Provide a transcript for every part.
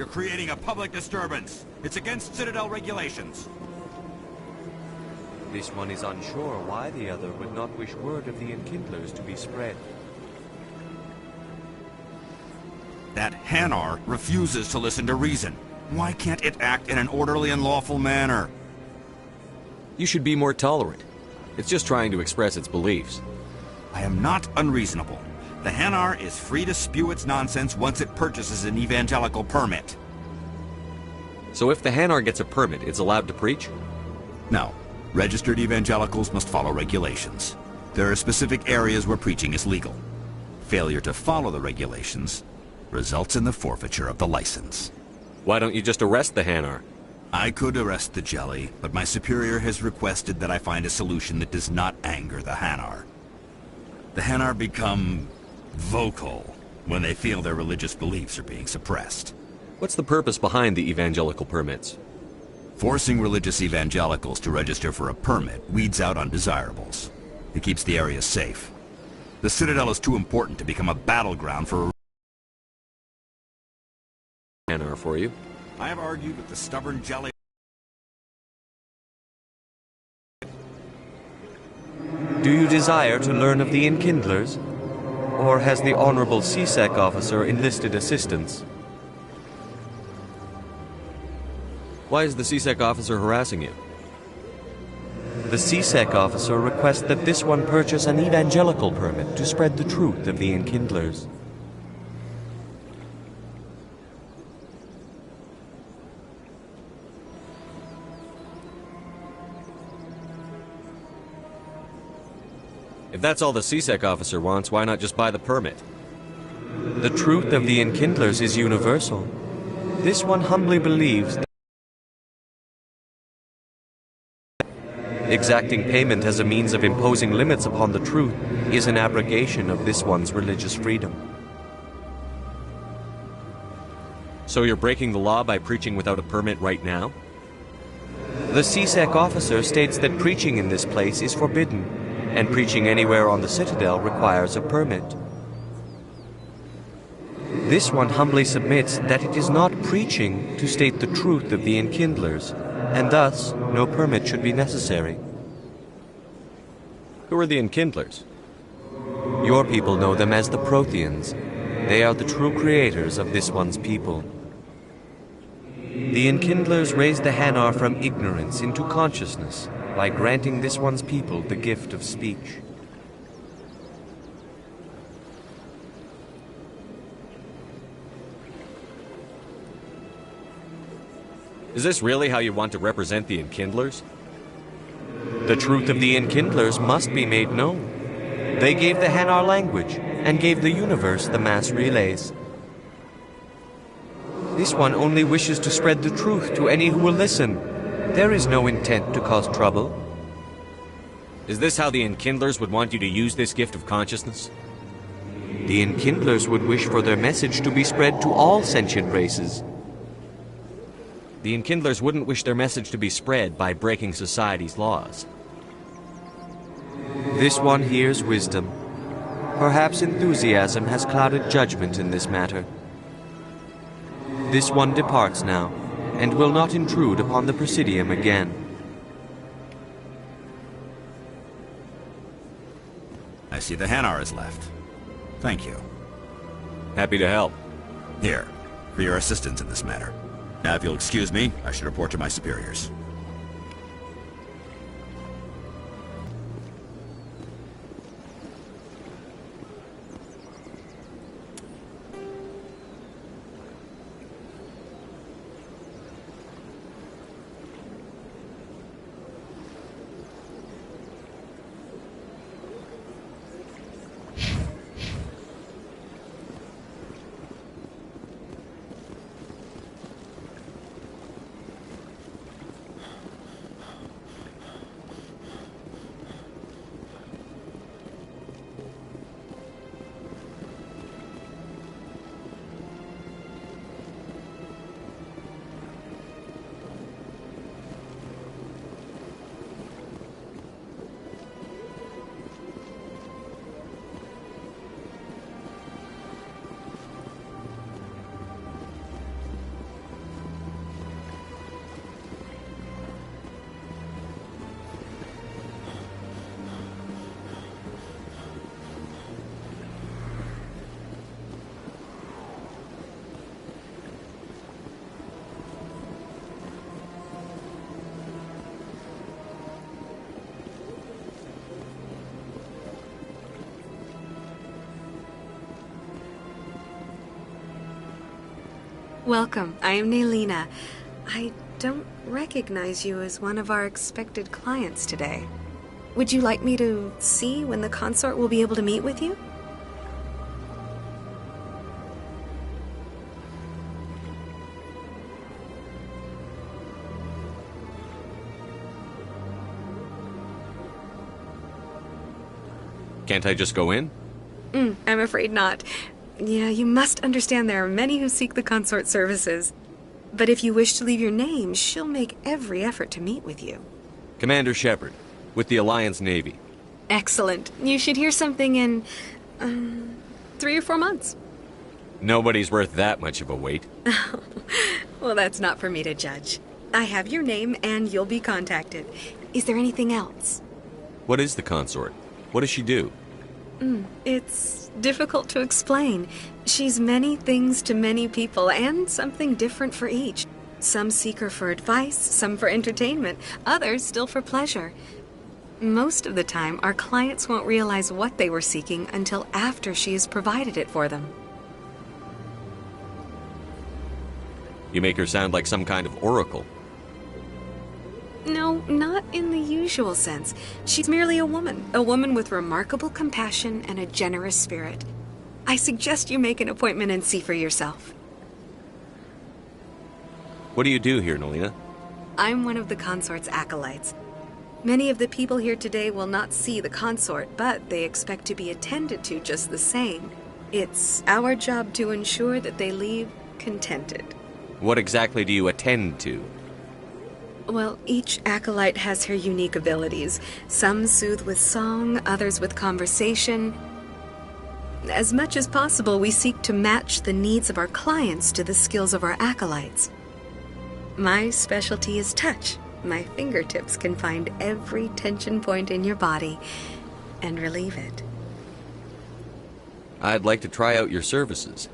You're creating a public disturbance. It's against Citadel regulations. This one is unsure why the other would not wish word of the Enkindlers to be spread. That Hanar refuses to listen to reason. Why can't it act in an orderly and lawful manner? You should be more tolerant. It's just trying to express its beliefs. I am not unreasonable. The Hanar is free to spew its nonsense once it purchases an evangelical permit. So if the Hanar gets a permit, it's allowed to preach? No. Registered evangelicals must follow regulations. There are specific areas where preaching is legal. Failure to follow the regulations results in the forfeiture of the license. Why don't you just arrest the Hanar? I could arrest the Jelly, but my superior has requested that I find a solution that does not anger the Hanar. The Hanar become vocal when they feel their religious beliefs are being suppressed. What's the purpose behind the evangelical permits? Forcing religious evangelicals to register for a permit weeds out undesirables. It keeps the area safe. The Citadel is too important to become a battleground for Hanar for you. I have argued with the stubborn Jelly. Do you desire to learn of the Enkindlers? Or has the Honorable CSEC officer enlisted assistance? Why is the CSEC officer harassing you? The CSEC officer requests that this one purchase an evangelical permit to spread the truth of the Enkindlers. If that's all the CSEC officer wants, why not just buy the permit? The truth of the Enkindlers is universal. This one humbly believes that exacting payment as a means of imposing limits upon the truth is an abrogation of this one's religious freedom. So you're breaking the law by preaching without a permit right now? The CSEC officer states that preaching in this place is forbidden, and preaching anywhere on the Citadel requires a permit. This one humbly submits that it is not preaching to state the truth of the Enkindlers, and thus no permit should be necessary. Who are the Enkindlers? Your people know them as the Protheans. They are the true creators of this one's people. The Enkindlers raised the Hanar from ignorance into consciousness by granting this one's people the gift of speech. Is this really how you want to represent the Enkindlers? The truth of the Enkindlers must be made known. They gave the Hanar language and gave the universe the mass relays. This one only wishes to spread the truth to any who will listen. There is no intent to cause trouble. Is this how the Enkindlers would want you to use this gift of consciousness? The Enkindlers would wish for their message to be spread to all sentient races. The Enkindlers wouldn't wish their message to be spread by breaking society's laws. This one hears wisdom. Perhaps enthusiasm has clouded judgment in this matter. This one departs now, and will not intrude upon the Presidium again. I see the Hanar is left. Thank you. Happy to help. Here, for your assistance in this matter. Now, if you'll excuse me, I should report to my superiors. Welcome. I am Nelina. I don't recognize you as one of our expected clients today. Would you like me to see when the consort will be able to meet with you? Can't I just go in? I'm afraid not. Yeah, you must understand there are many who seek the consort services. But if you wish to leave your name, she'll make every effort to meet with you. Commander Shepard, with the Alliance Navy. Excellent. You should hear something in, 3 or 4 months. Nobody's worth that much of a wait. Well, that's not for me to judge. I have your name and you'll be contacted. Is there anything else? What is the consort? What does she do? It's difficult to explain. She's many things to many people, and something different for each. Some seek her for advice, some for entertainment, others still for pleasure. Most of the time, our clients won't realize what they were seeking until after she has provided it for them. You make her sound like some kind of oracle. No, not in the usual sense. She's merely a woman with remarkable compassion and a generous spirit. I suggest you make an appointment and see for yourself. What do you do here, Nelina? I'm one of the consort's acolytes. Many of the people here today will not see the consort, but they expect to be attended to just the same. It's our job to ensure that they leave contented. What exactly do you attend to? Well, each acolyte has her unique abilities. Some soothe with song, others with conversation. As much as possible, we seek to match the needs of our clients to the skills of our acolytes. My specialty is touch. My fingertips can find every tension point in your body and relieve it. I'd like to try out your services.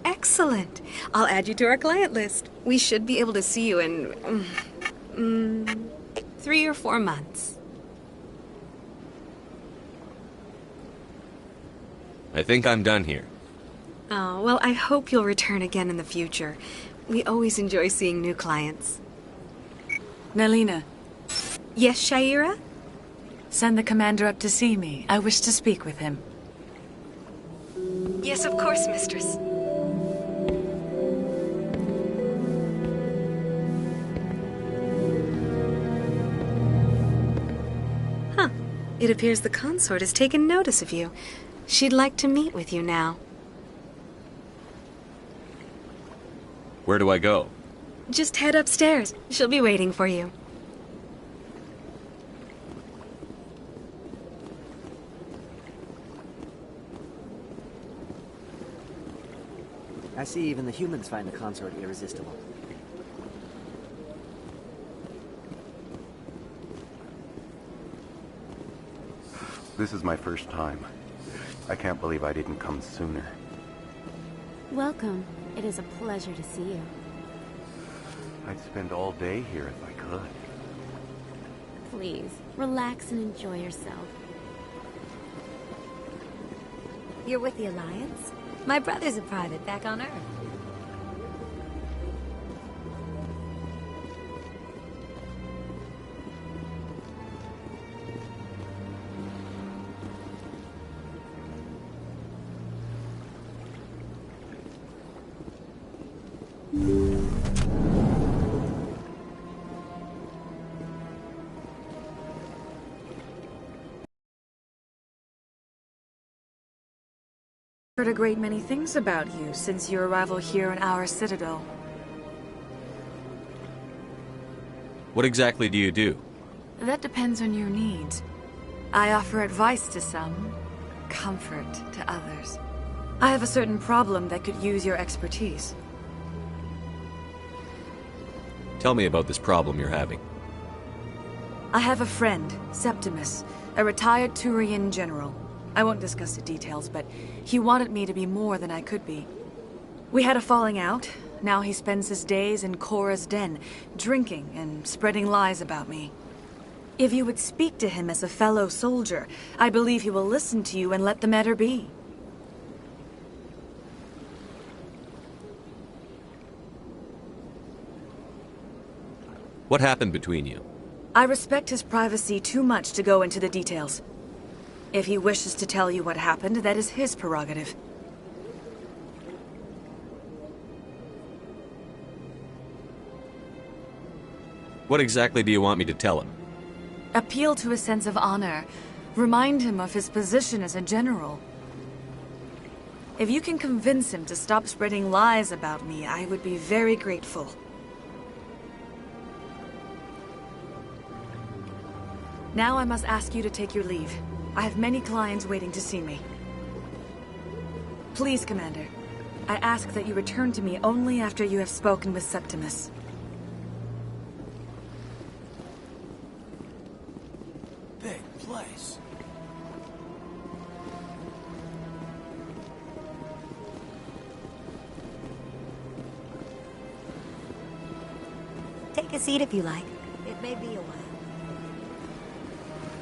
Excellent. I'll add you to our client list. We should be able to see you in 3 or 4 months. I think I'm done here. Oh, well, I hope you'll return again in the future. We always enjoy seeing new clients. Nelina, Yes, Shaira? send the commander up to see me. I wish to speak with him. Yes, of course, mistress. Huh. It appears the consort has taken notice of you. She'd like to meet with you now. Where do I go? Just head upstairs. She'll be waiting for you. I see even the humans find the consort irresistible. This is my first time. I can't believe I didn't come sooner. Welcome. It is a pleasure to see you. I'd spend all day here if I could. Please, relax and enjoy yourself. You're with the Alliance? My brother's a private back on Earth. Heard a great many things about you since your arrival here in our citadel. What exactly do you do? That depends on your needs. I offer advice to some, comfort to others. I have a certain problem that could use your expertise. Tell me about this problem you're having. I have a friend, Septimus, a retired Turian general. I won't discuss the details, but he wanted me to be more than I could be. We had a falling out. Now he spends his days in Korra's den, drinking and spreading lies about me. If you would speak to him as a fellow soldier, I believe he will listen to you and let the matter be. What happened between you? I respect his privacy too much to go into the details. If he wishes to tell you what happened, that is his prerogative. What exactly do you want me to tell him? Appeal to his sense of honor. Remind him of his position as a general. If you can convince him to stop spreading lies about me, I would be very grateful. Now I must ask you to take your leave. I have many clients waiting to see me. Please, Commander. I ask that you return to me only after you have spoken with Septimus. Big place. Take a seat if you like. It may be a while.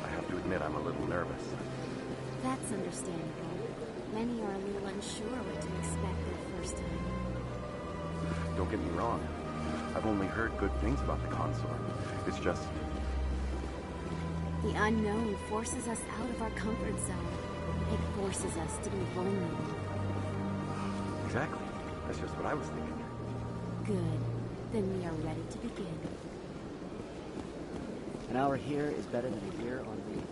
I have to admit I'm a little nervous. That's understandable. Many are a little unsure what to expect their first time. Don't get me wrong. I've only heard good things about the consort. It's just... The unknown forces us out of our comfort zone. It forces us to be vulnerable. Exactly. That's just what I was thinking. Good. Then we are ready to begin. An hour here is better than a year on leave.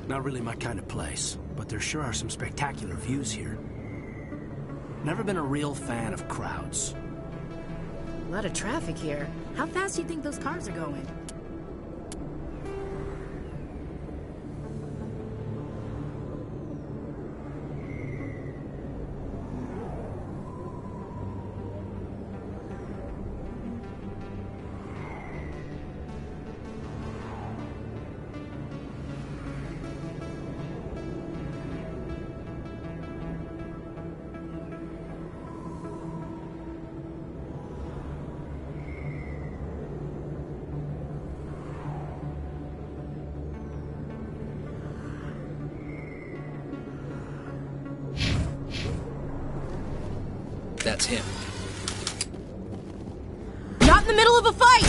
Not really my kind of place, but there sure are some spectacular views here. Never been a real fan of crowds. A lot of traffic here. How fast do you think those cars are going? That's him. Not in the middle of a fight!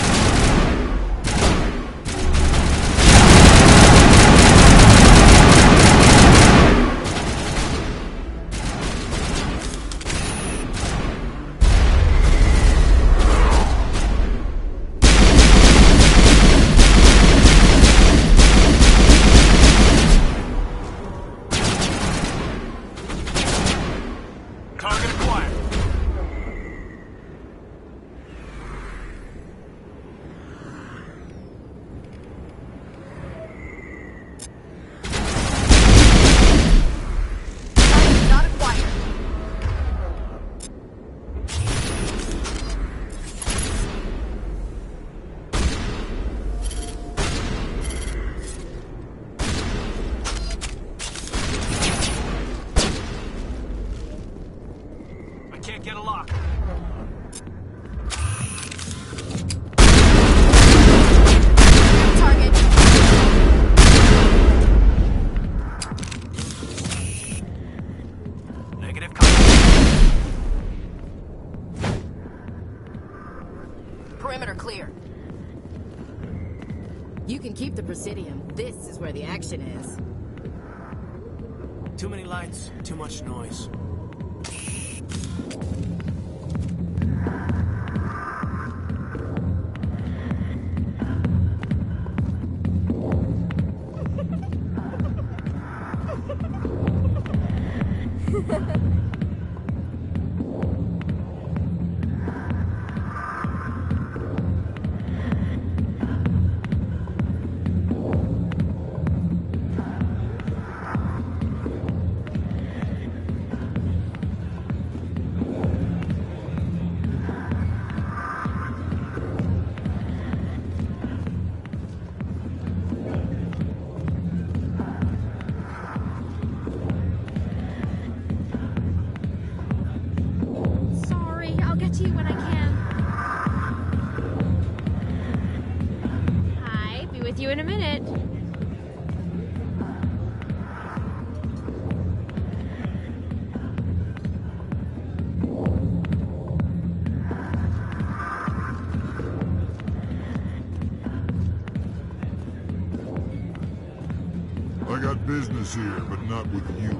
Can't get a lock. Target. Negative contact. Perimeter clear. You can keep the Presidium. This is where the action is. Too many lights, too much noise. Sorry, I'll get to you when I can. Hi, be with you in a minute. I got business here, but not with you.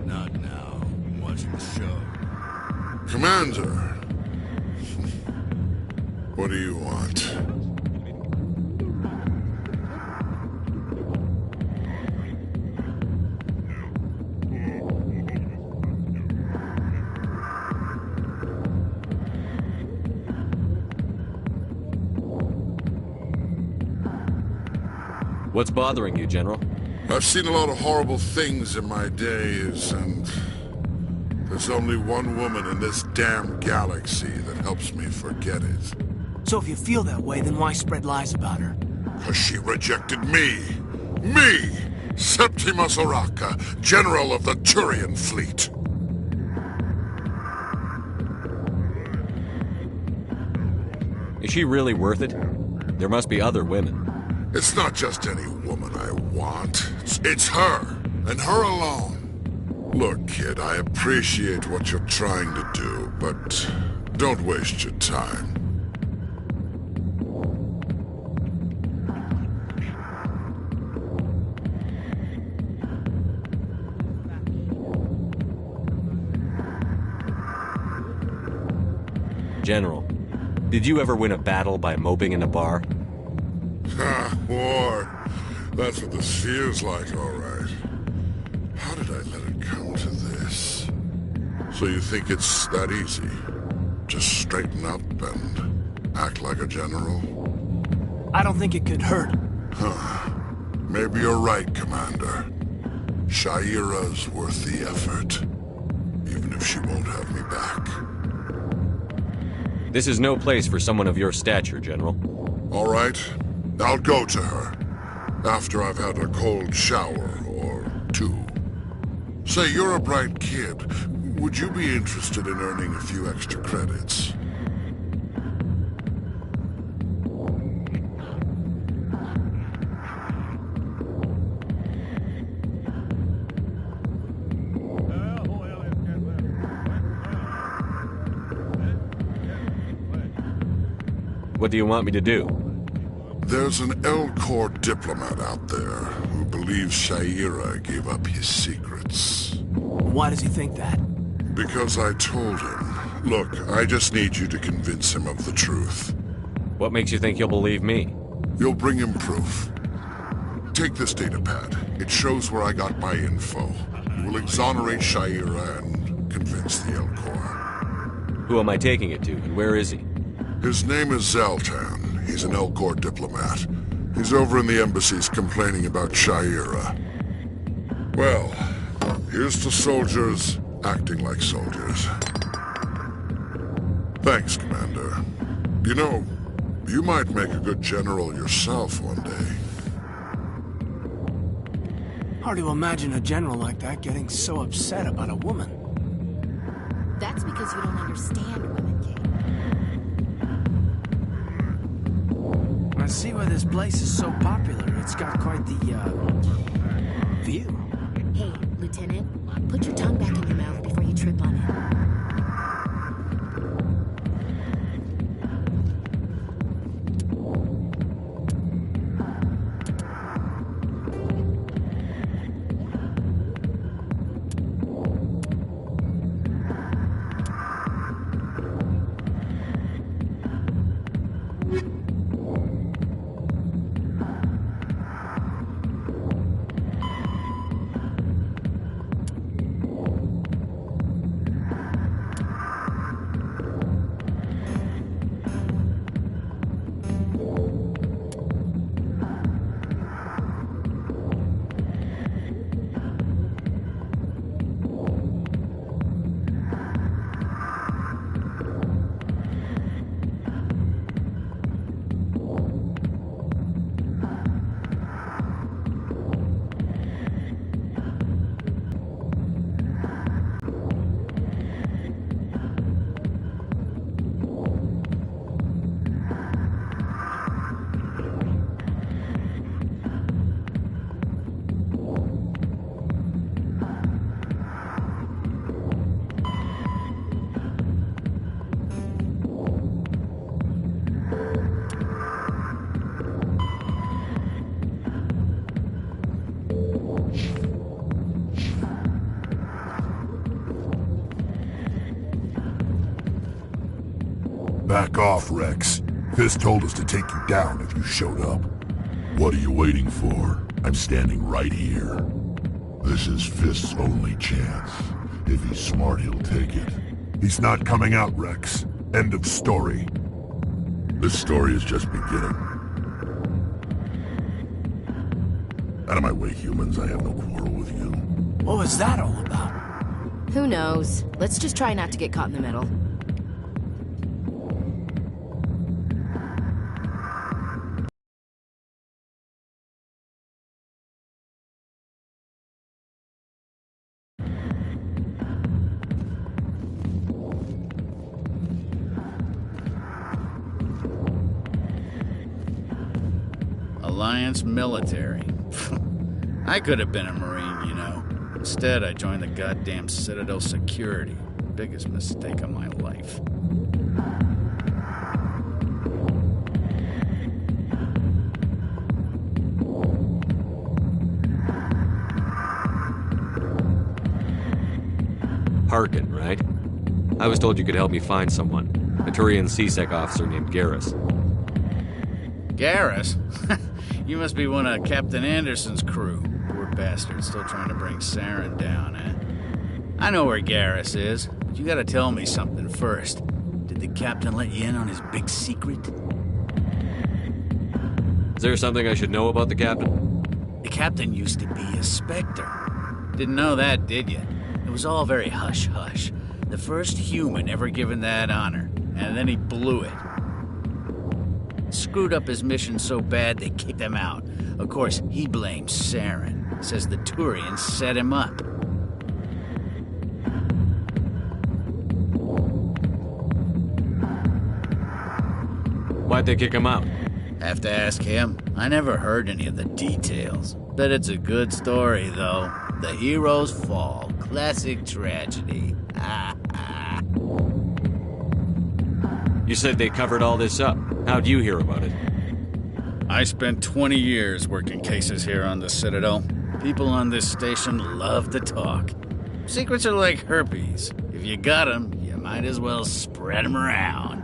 Not now. I'm watching the show. Commander! What do you want? What's bothering you, General? I've seen a lot of horrible things in my days, and there's only one woman in this damn galaxy that helps me forget it. So if you feel that way, then why spread lies about her? 'Cause she rejected me! Me! Septimus Oraka, General of the Turian Fleet! Is she really worth it? There must be other women. It's not just any woman I want. It's her, and her alone. Look, kid, I appreciate what you're trying to do, but don't waste your time. General, did you ever win a battle by moping in a bar? Ha, war. That's what this feels like, all right. How did I let it come to this? So you think it's that easy? Just straighten up and act like a general? I don't think it could hurt. Huh. Maybe you're right, Commander. Sha'ira's worth the effort. Even if she won't have me back. This is no place for someone of your stature, General. All right. I'll go to her. After I've had a cold shower or two. Say, you're a bright kid. Would you be interested in earning a few extra credits? What do you want me to do? There's an Elcor diplomat out there who believes Sha'ira gave up his secrets. Why does he think that? Because I told him. Look, I just need you to convince him of the truth. What makes you think he'll believe me? You'll bring him proof. Take this datapad. It shows where I got my info. It will exonerate Sha'ira and convince the Elcor. Who am I taking it to, and where is he? His name is Zaltan. He's an Elcor diplomat. He's over in the embassies complaining about Sha'ira. Well, here's to soldiers acting like soldiers. Thanks, Commander. You know, you might make a good general yourself one day. Hard to imagine a general like that getting so upset about a woman. That's because you don't understand women, King. I see why this place is so popular. It's got quite the, view. Hey, Lieutenant, put your tongue back in your mouth before you trip on it. Back off, Rex. Fist told us to take you down if you showed up. What are you waiting for? I'm standing right here. This is Fist's only chance. If he's smart, he'll take it. He's not coming out, Rex. End of story. This story is just beginning. Out of my way, humans. I have no quarrel with you. What was that all about? Who knows? Let's just try not to get caught in the middle. Alliance military. I could have been a Marine, you know. Instead, I joined the goddamn Citadel Security. Biggest mistake of my life. Harkin, right? I was told you could help me find someone. A Turian CSEC officer named Garrus. Garrus? You must be one of Captain Anderson's crew. Poor bastard, still trying to bring Saren down, eh? I know where Garrus is, but you gotta tell me something first. Did the captain let you in on his big secret? Is there something I should know about the captain? The captain used to be a Spectre. Didn't know that, did you? It was all very hush-hush. The first human ever given that honor, and then he blew it. Screwed up his mission so bad they kicked him out. Of course, he blames Saren. Says the Turians set him up. Why'd they kick him out? Have to ask him. I never heard any of the details. Bet it's a good story, though. The hero's fall. Classic tragedy. You said they covered all this up. How'd you hear about it? I spent 20 years working cases here on the Citadel. People on this station love to talk. Secrets are like herpes. If you got them, you might as well spread them around.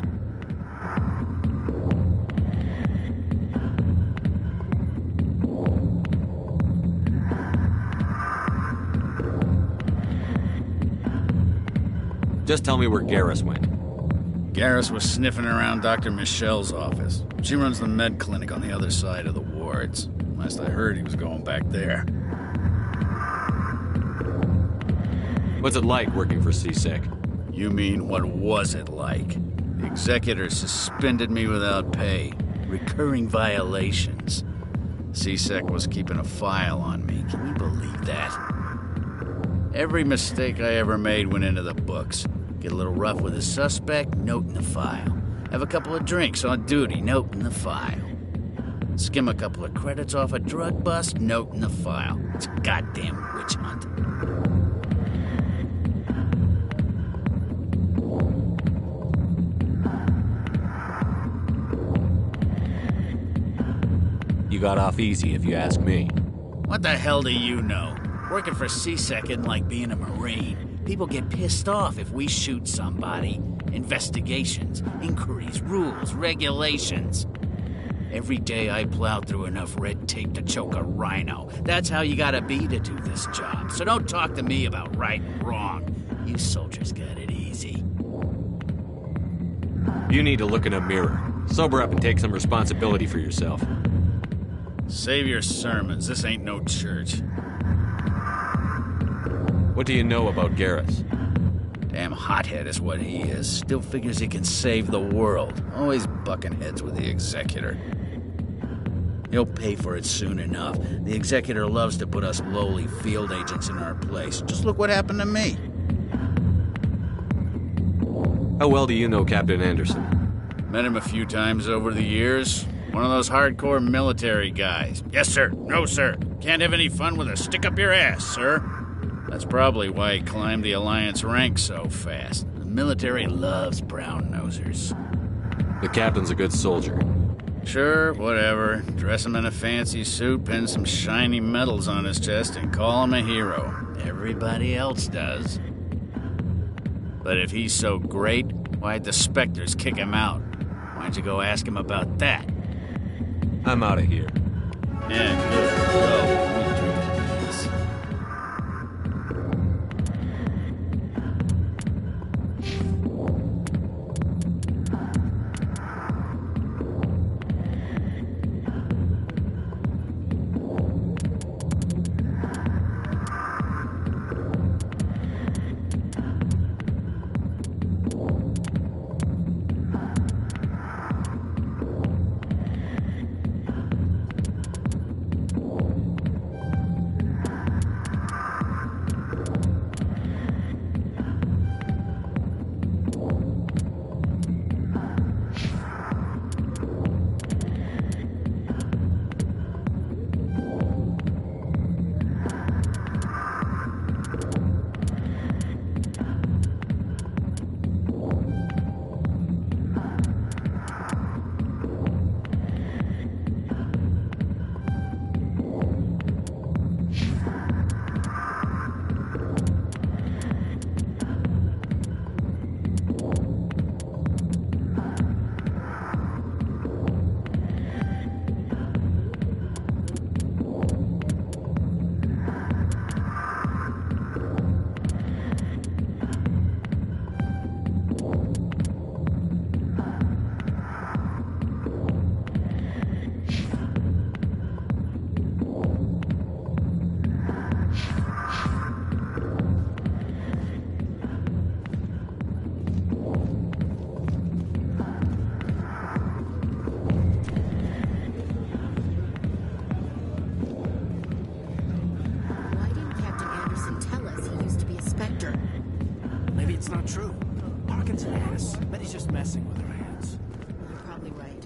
Just tell me where Garrus went. Garrus was sniffing around Dr. Michelle's office. She runs the med clinic on the other side of the wards. Last I heard, he was going back there. What's it like working for CSEC? You mean, what was it like? The executor suspended me without pay. Recurring violations. CSEC was keeping a file on me. Can you believe that? Every mistake I ever made went into the books. Get a little rough with a suspect, note in the file. Have a couple of drinks on duty, note in the file. Skim a couple of credits off a drug bust, note in the file. It's a goddamn witch hunt. You got off easy, if you ask me. What the hell do you know? Working for CSEC isn't like being a Marine. People get pissed off if we shoot somebody. Investigations, inquiries, rules, regulations. Every day I plow through enough red tape to choke a rhino. That's how you gotta be to do this job. So don't talk to me about right and wrong. You soldiers got it easy. You need to look in a mirror. Sober up and take some responsibility for yourself. Save your sermons. This ain't no church. What do you know about Garrus? Damn hothead is what he is. Still figures he can save the world. Always bucking heads with the executor. He'll pay for it soon enough. The executor loves to put us lowly field agents in our place. Just look what happened to me. How well do you know Captain Anderson? Met him a few times over the years. One of those hardcore military guys. Yes, sir. No, sir. Can't have any fun with a stick up your ass, sir. That's probably why he climbed the Alliance ranks so fast. The military loves brown-nosers. The captain's a good soldier. Sure, whatever. Dress him in a fancy suit, pin some shiny medals on his chest, and call him a hero. Everybody else does. But if he's so great, why'd the Spectres kick him out? Why'd you go ask him about that? I'm out of here. Yeah, good. Go. Let me drink this. Maybe it's not true. Parkin's an ass. Bet he's just messing with her hands. You're probably right.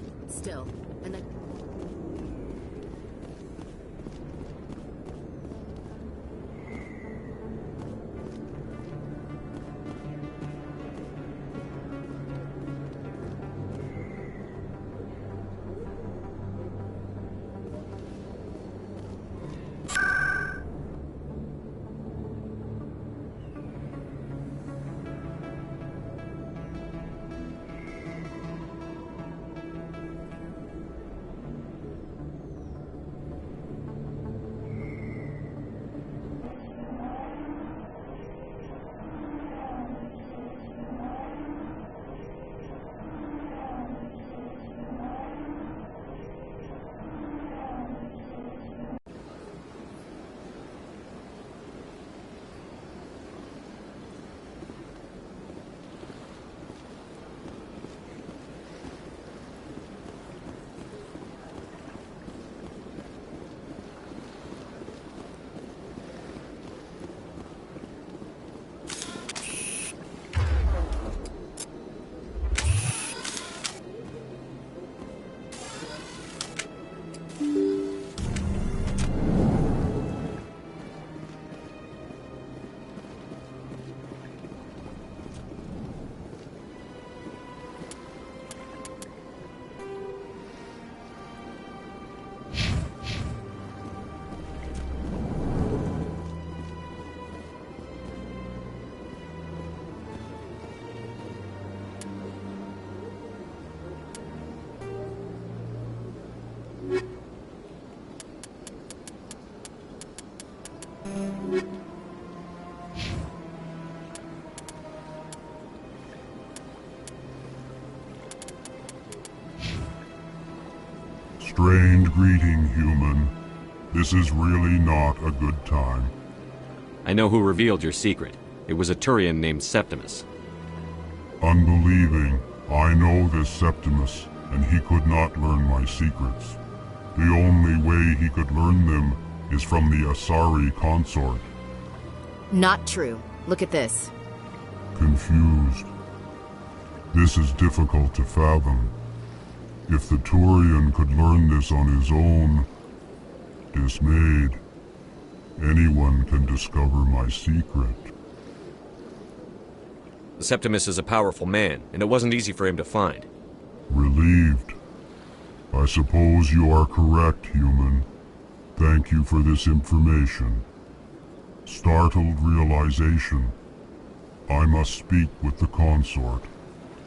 Restrained greeting, human. This is really not a good time. I know who revealed your secret. It was a Turian named Septimus. Unbelieving. I know this Septimus, and he could not learn my secrets. The only way he could learn them is from the Asari consort. Not true. Look at this. Confused. This is difficult to fathom. If the Turian could learn this on his own, dismayed, anyone can discover my secret. Septimus is a powerful man, and it wasn't easy for him to find. Relieved. I suppose you are correct, human. Thank you for this information. Startled realization. I must speak with the consort.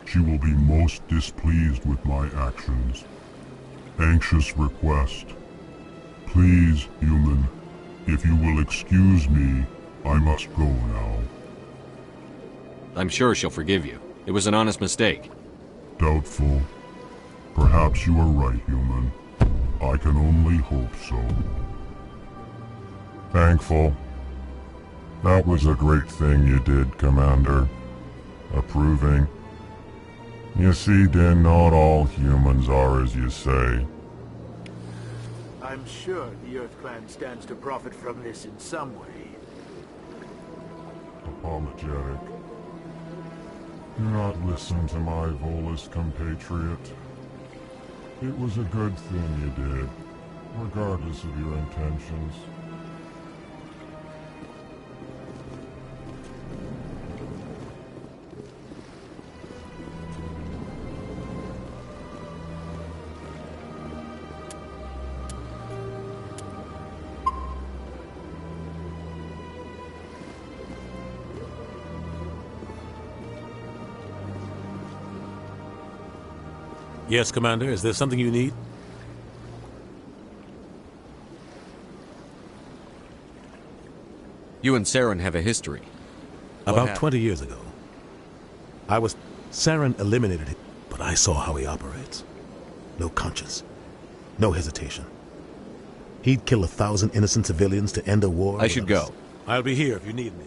She will be most displeased with my actions. Anxious request. Please, human, if you will excuse me, I must go now. I'm sure she'll forgive you. It was an honest mistake. Doubtful. Perhaps you are right, human. I can only hope so. Thankful. That was a great thing you did, Commander. Approving. You see, then, not all humans are as you say. I'm sure the Earth Clan stands to profit from this in some way. Apologetic. Do not listen to my Volus compatriot. It was a good thing you did, regardless of your intentions. Yes, Commander. Is there something you need? You and Saren have a history. About 20 years ago. Saren eliminated him, but I saw how he operates. No conscience. No hesitation. He'd kill 1,000 innocent civilians to end a war. I should go. I'll be here if you need me.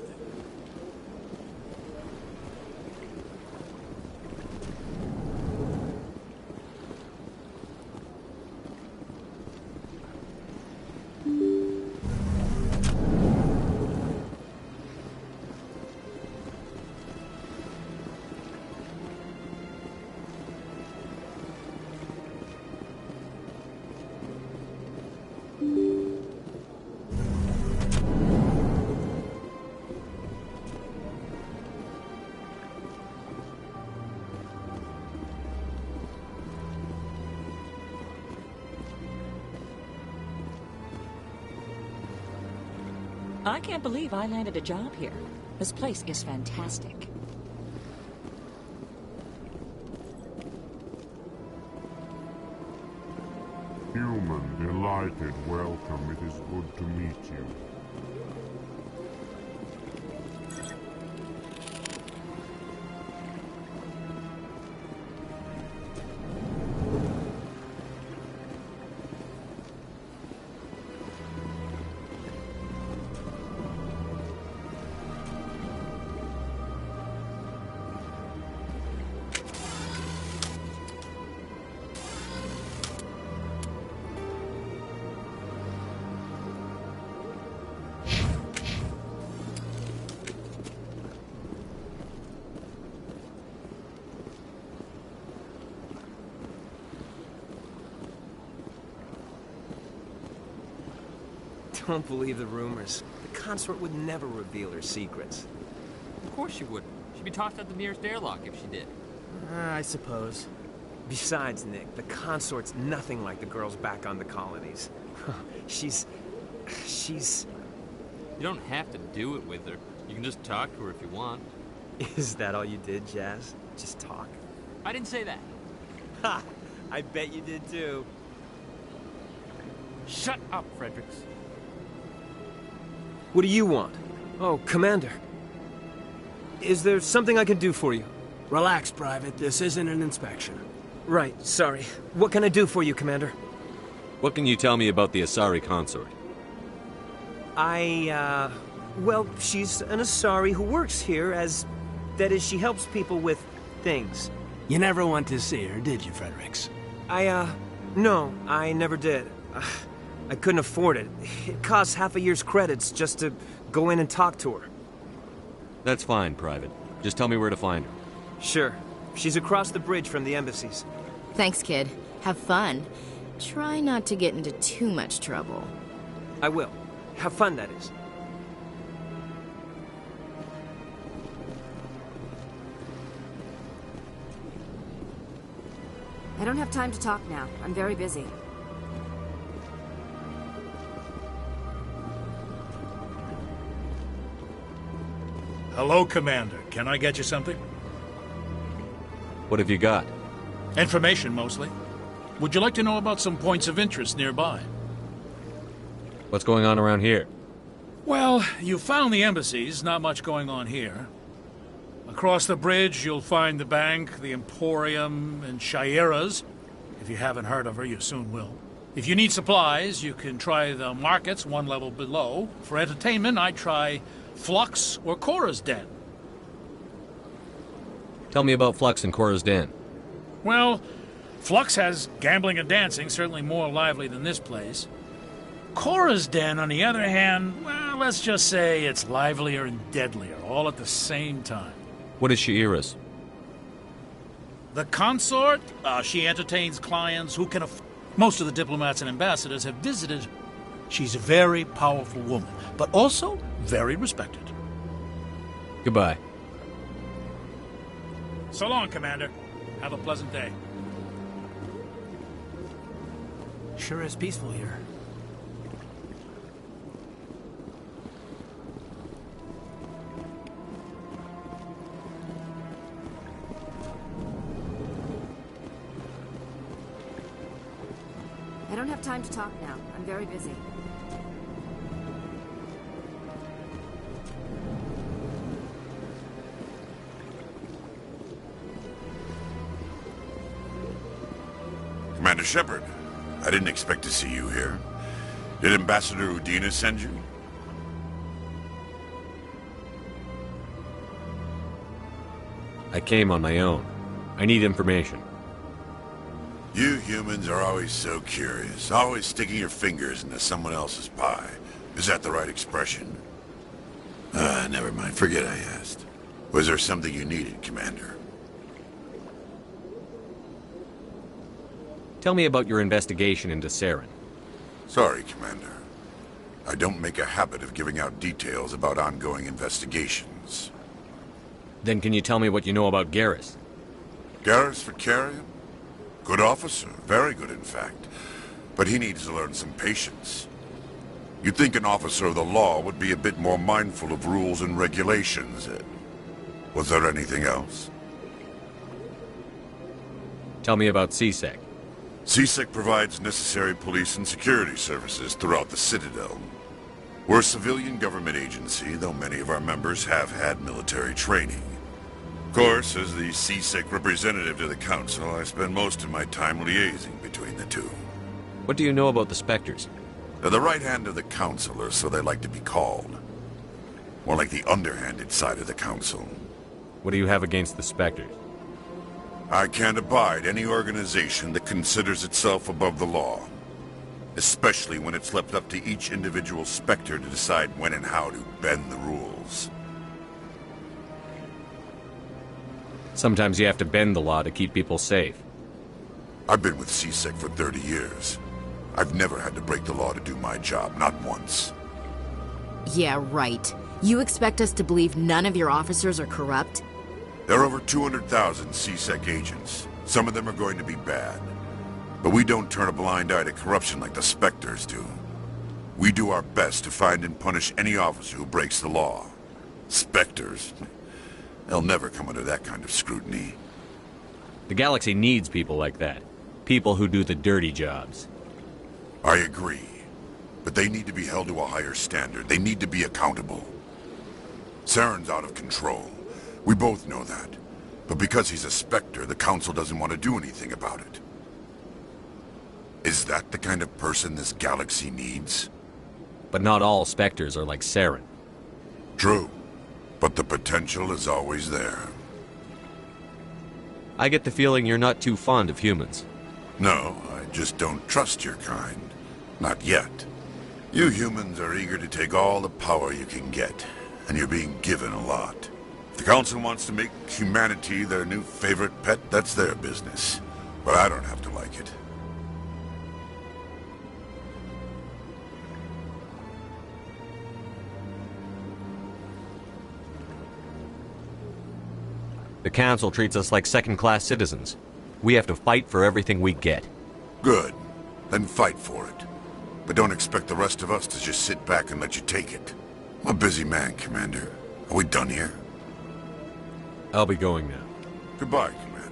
I can't believe I landed a job here. This place is fantastic. Human, delighted welcome. It is good to meet you. Don't believe the rumors. The consort would never reveal her secrets. Of course she wouldn't. She'd be tossed out the nearest airlock if she did. I suppose. Besides, Nick, the consort's nothing like the girls back on the colonies. She's... You don't have to do it with her. You can just talk to her if you want. Is that all you did, Jazz? Just talk? I didn't say that. Ha! I bet you did too. Shut up, Fredericks. What do you want? Oh, Commander. Is there something I can do for you? Relax, Private. This isn't an inspection. Right, sorry. What can I do for you, Commander? What can you tell me about the Asari consort? Well, she's an Asari who works here as... That is, she helps people with things. You never went to see her, did you, Fredericks? No, I never did. I couldn't afford it. It costs half a year's credits just to go in and talk to her. That's fine, Private. Just tell me where to find her. Sure. She's across the bridge from the embassies. Thanks, kid. Have fun. Try not to get into too much trouble. I will. Have fun, that is. I don't have time to talk now. I'm very busy. Hello, Commander. Can I get you something? What have you got? Information, mostly. Would you like to know about some points of interest nearby? What's going on around here? Well, you found the embassies. Not much going on here. Across the bridge, you'll find the bank, the Emporium, and Shaira's. If you haven't heard of her, you soon will. If you need supplies, you can try the markets one level below. For entertainment, I'd try Flux or Cora's Den. Tell me about Flux and Cora's Den. Well, Flux has gambling and dancing, certainly more lively than this place. Cora's Den, on the other hand, well, let's just say it's livelier and deadlier, all at the same time. What is Shaira's? The consort, she entertains clients who can most of the diplomats and ambassadors have visited. She's a very powerful woman, but also very respected. Goodbye. So long, Commander. Have a pleasant day. Sure is peaceful here. I don't have time to talk now. I'm very busy. Commander Shepard, I didn't expect to see you here. Did Ambassador Udina send you? I came on my own. I need information. You humans are always so curious, always sticking your fingers into someone else's pie. Is that the right expression? Never mind. Forget I asked. Was there something you needed, Commander? Tell me about your investigation into Saren. Sorry, Commander. I don't make a habit of giving out details about ongoing investigations. Then can you tell me what you know about Garrus? Garrus Vakarian? Good officer. Very good, in fact. But he needs to learn some patience. You'd think an officer of the law would be a bit more mindful of rules and regulations. Was there anything else? Tell me about CSEC. CSEC provides necessary police and security services throughout the Citadel. We're a civilian government agency, though many of our members have had military training. Of course, as the CSEC representative to the Council, I spend most of my time liaising between the two. What do you know about the Spectres? They're the right hand of the Council, or so they like to be called. More like the underhanded side of the Council. What do you have against the Spectres? I can't abide any organization that considers itself above the law. Especially when it's left up to each individual Spectre to decide when and how to bend the rules. Sometimes you have to bend the law to keep people safe. I've been with CSEC for 30 years. I've never had to break the law to do my job, not once. Yeah, right. You expect us to believe none of your officers are corrupt? There are over 200,000 CSEC agents. Some of them are going to be bad. But we don't turn a blind eye to corruption like the Spectres do. We do our best to find and punish any officer who breaks the law. Spectres? They'll never come under that kind of scrutiny. The galaxy needs people like that. People who do the dirty jobs. I agree. But they need to be held to a higher standard. They need to be accountable. Saren's out of control. We both know that. But because he's a Spectre, the Council doesn't want to do anything about it. Is that the kind of person this galaxy needs? But not all Spectres are like Saren. True. But the potential is always there. I get the feeling you're not too fond of humans. No, I just don't trust your kind. Not yet. You humans are eager to take all the power you can get, and you're being given a lot. If the Council wants to make humanity their new favorite pet, that's their business. But I don't have to like it. The Council treats us like second-class citizens. We have to fight for everything we get. Good. Then fight for it. But don't expect the rest of us to just sit back and let you take it. I'm a busy man, Commander. Are we done here? I'll be going now. Goodbye, Commander.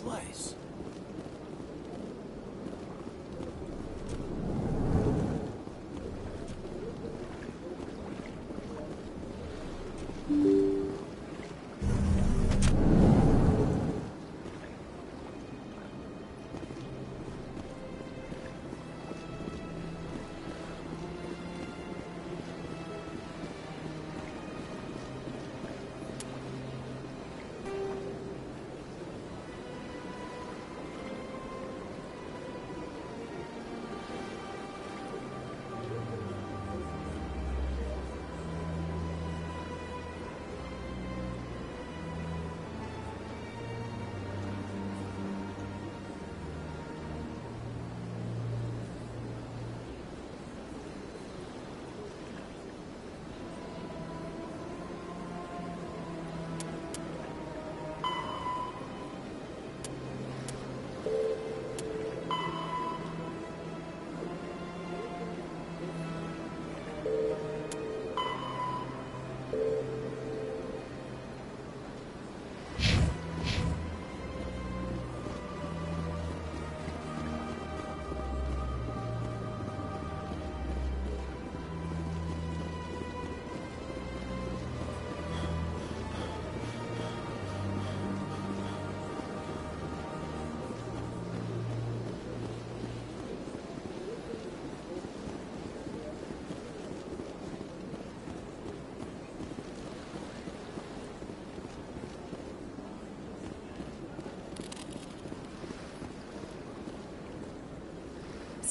Place.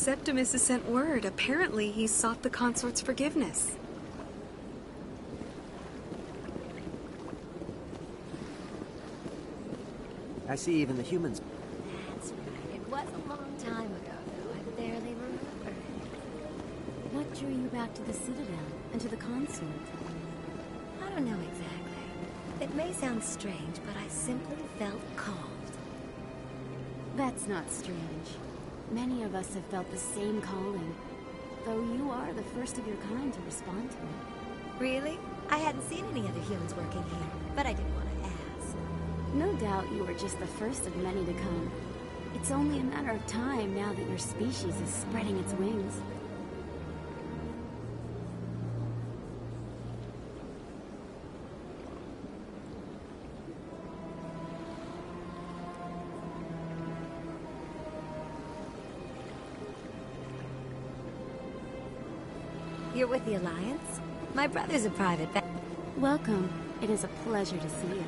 Septimus has sent word. Apparently, he sought the consort's forgiveness. I see even the humans. That's right. It was a long time ago, though. I barely remember. What drew you back to the Citadel and to the consort? I don't know exactly. It may sound strange, but I simply felt called. That's not strange. Many of us have felt the same calling, though you are the first of your kind to respond to it. Really? I hadn't seen any other humans working here, but I didn't want to ask. No doubt you are just the first of many to come. It's only a matter of time now that your species is spreading its wings. You're with the Alliance? My brother's a private. Welcome. It is a pleasure to see you.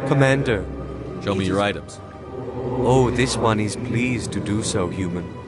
Commander. Show me your items. Oh, this one is pleased to do so, human.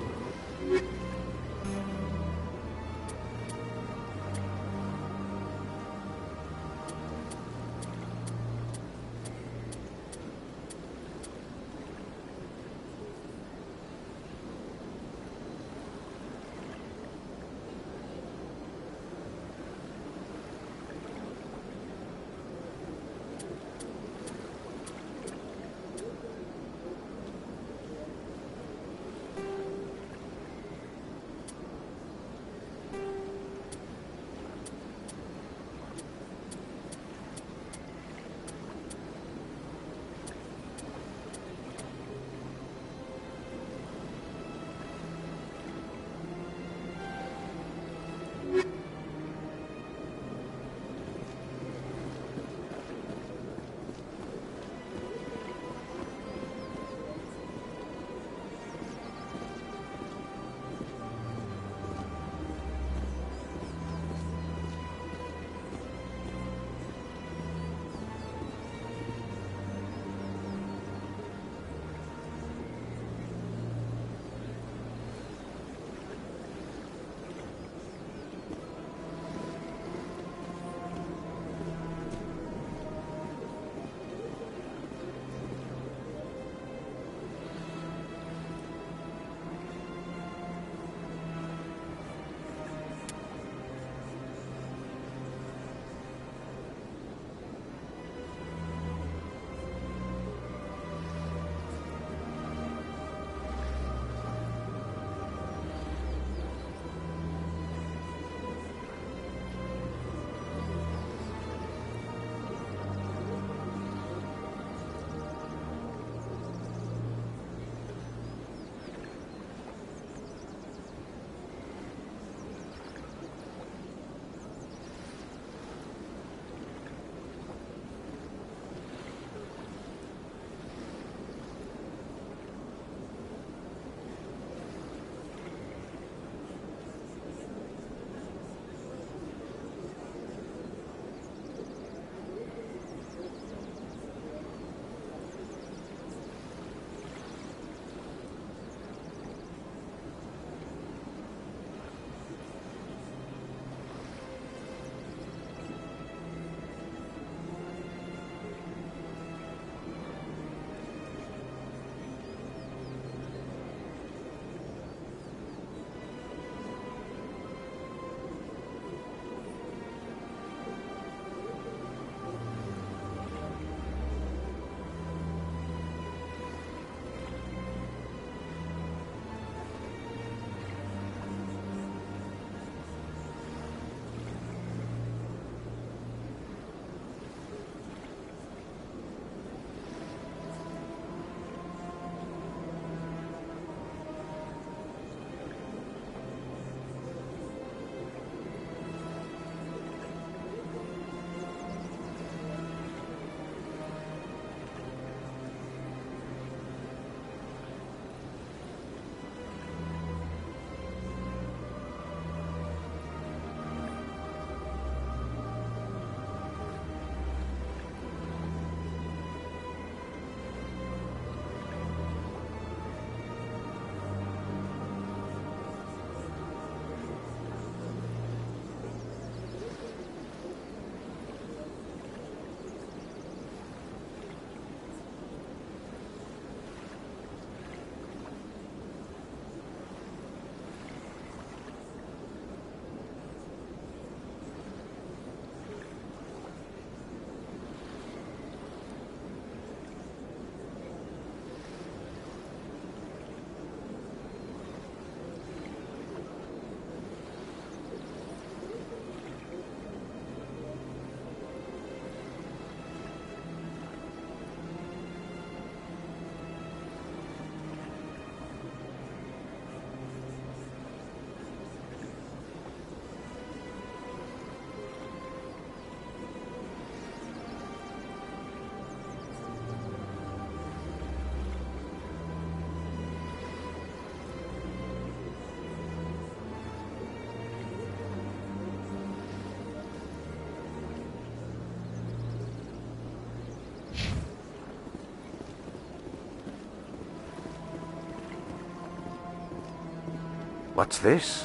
What's this?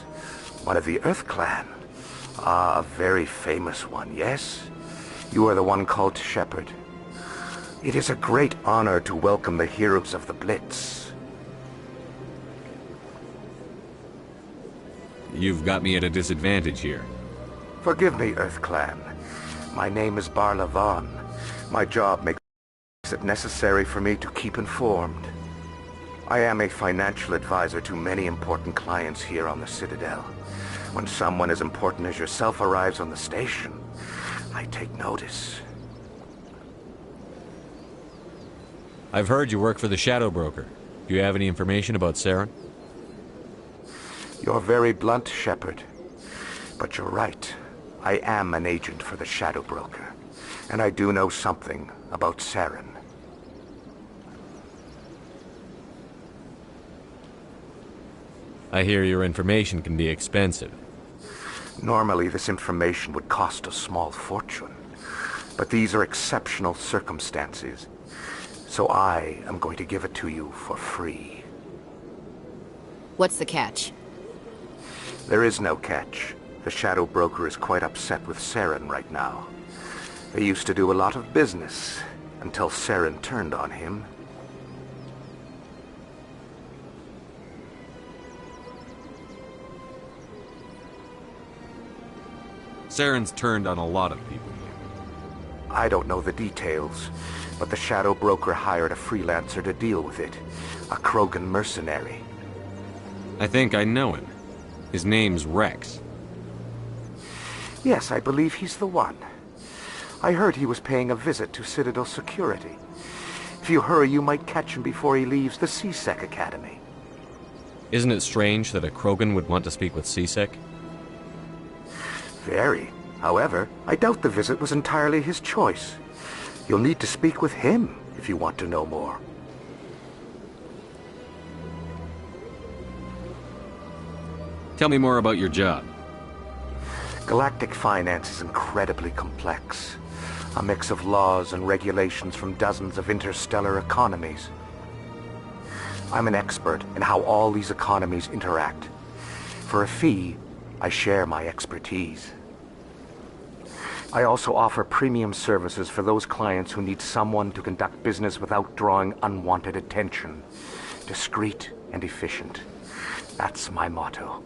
One of the Earth Clan. Ah, a very famous one, yes? You are the one called Shepard. It is a great honor to welcome the heroes of the Blitz. You've got me at a disadvantage here. Forgive me, Earth Clan. My name is Barla Vaughn. My job makes it necessary for me to keep informed. I am a financial advisor to many important clients here on the Citadel. When someone as important as yourself arrives on the station, I take notice. I've heard you work for the Shadow Broker. Do you have any information about Saren? You're very blunt, Shepard. But you're right. I am an agent for the Shadow Broker. And I do know something about Saren. I hear your information can be expensive. Normally, this information would cost a small fortune. But these are exceptional circumstances. So I am going to give it to you for free. What's the catch? There is no catch. The Shadow Broker is quite upset with Saren right now. They used to do a lot of business until Saren turned on him. Saren's turned on a lot of people. I don't know the details, but the Shadow Broker hired a freelancer to deal with it. A Krogan mercenary. I think I know him. His name's Rex. Yes, I believe he's the one. I heard he was paying a visit to Citadel Security. If you hurry, you might catch him before he leaves the C-Sec Academy. Isn't it strange that a Krogan would want to speak with C-Sec? Very. However, I doubt the visit was entirely his choice. You'll need to speak with him if you want to know more. Tell me more about your job. Galactic finance is incredibly complex. A mix of laws and regulations from dozens of interstellar economies. I'm an expert in how all these economies interact. For a fee, I share my expertise. I also offer premium services for those clients who need someone to conduct business without drawing unwanted attention. Discreet and efficient. That's my motto.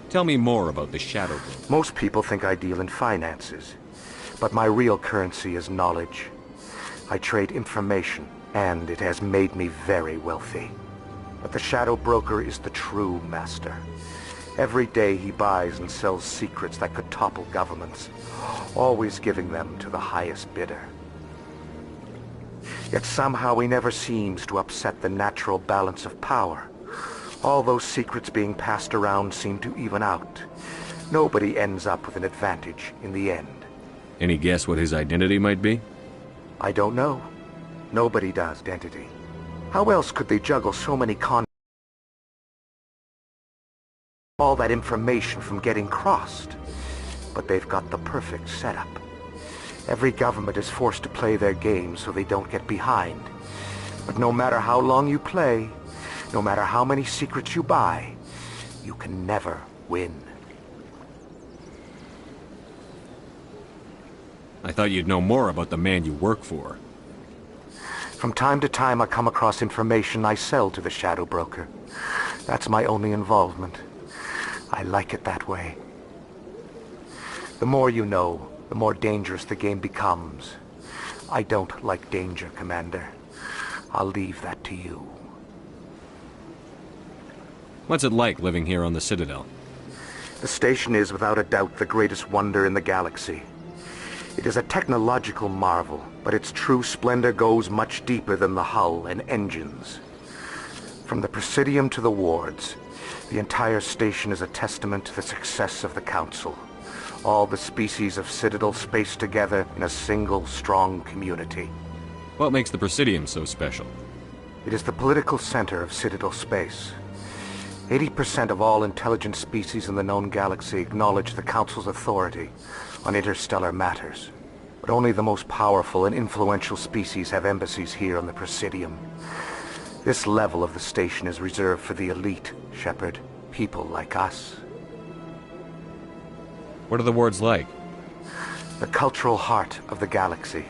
Tell me more about the Shadow Broker. Most people think I deal in finances, but my real currency is knowledge. I trade information, and it has made me very wealthy. But the Shadow Broker is the true master. Every day he buys and sells secrets that could topple governments, always giving them to the highest bidder. Yet somehow he never seems to upset the natural balance of power. All those secrets being passed around seem to even out. Nobody ends up with an advantage in the end. Any guess what his identity might be? I don't know. Nobody does, identity. How else could they juggle so many all that information from getting crossed? But they've got the perfect setup. Every government is forced to play their game so they don't get behind. But no matter how long you play, no matter how many secrets you buy, you can never win. I thought you'd know more about the man you work for. From time to time I come across information I sell to the Shadow Broker. That's my only involvement. I like it that way. The more you know, the more dangerous the game becomes. I don't like danger, Commander. I'll leave that to you. What's it like living here on the Citadel? The station is without a doubt the greatest wonder in the galaxy. It is a technological marvel, but its true splendor goes much deeper than the hull and engines. From the Presidium to the wards, The entire station is a testament to the success of the Council. All the species of Citadel spaced together in a single, strong community. What makes the Presidium so special? It is the political center of Citadel space. 80% of all intelligent species in the known galaxy acknowledge the Council's authority on interstellar matters. But only the most powerful and influential species have embassies here on the Presidium. This level of the station is reserved for the elite, Shepard. People like us. What are the wards like? The cultural heart of the galaxy.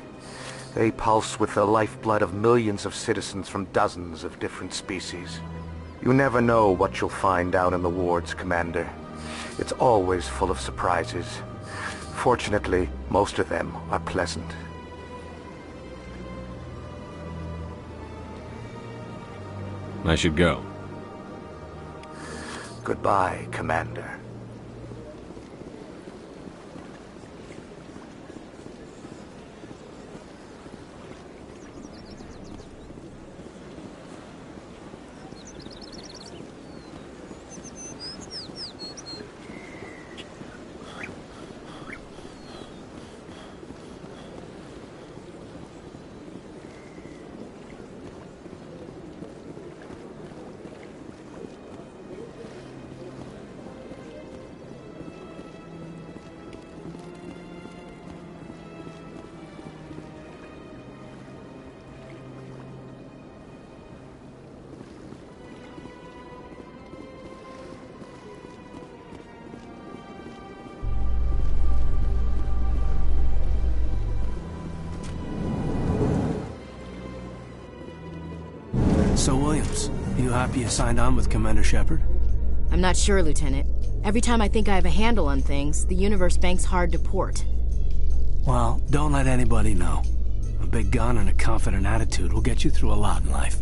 They pulse with the lifeblood of millions of citizens from dozens of different species. You never know what you'll find down in the wards, Commander. It's always full of surprises. Fortunately, most of them are pleasant. I should go. Goodbye, Commander. So, Williams, you happy you signed on with Commander Shepard? I'm not sure, Lieutenant. Every time I think I have a handle on things, the Universe Bank's hard to port. Well, don't let anybody know. A big gun and a confident attitude will get you through a lot in life.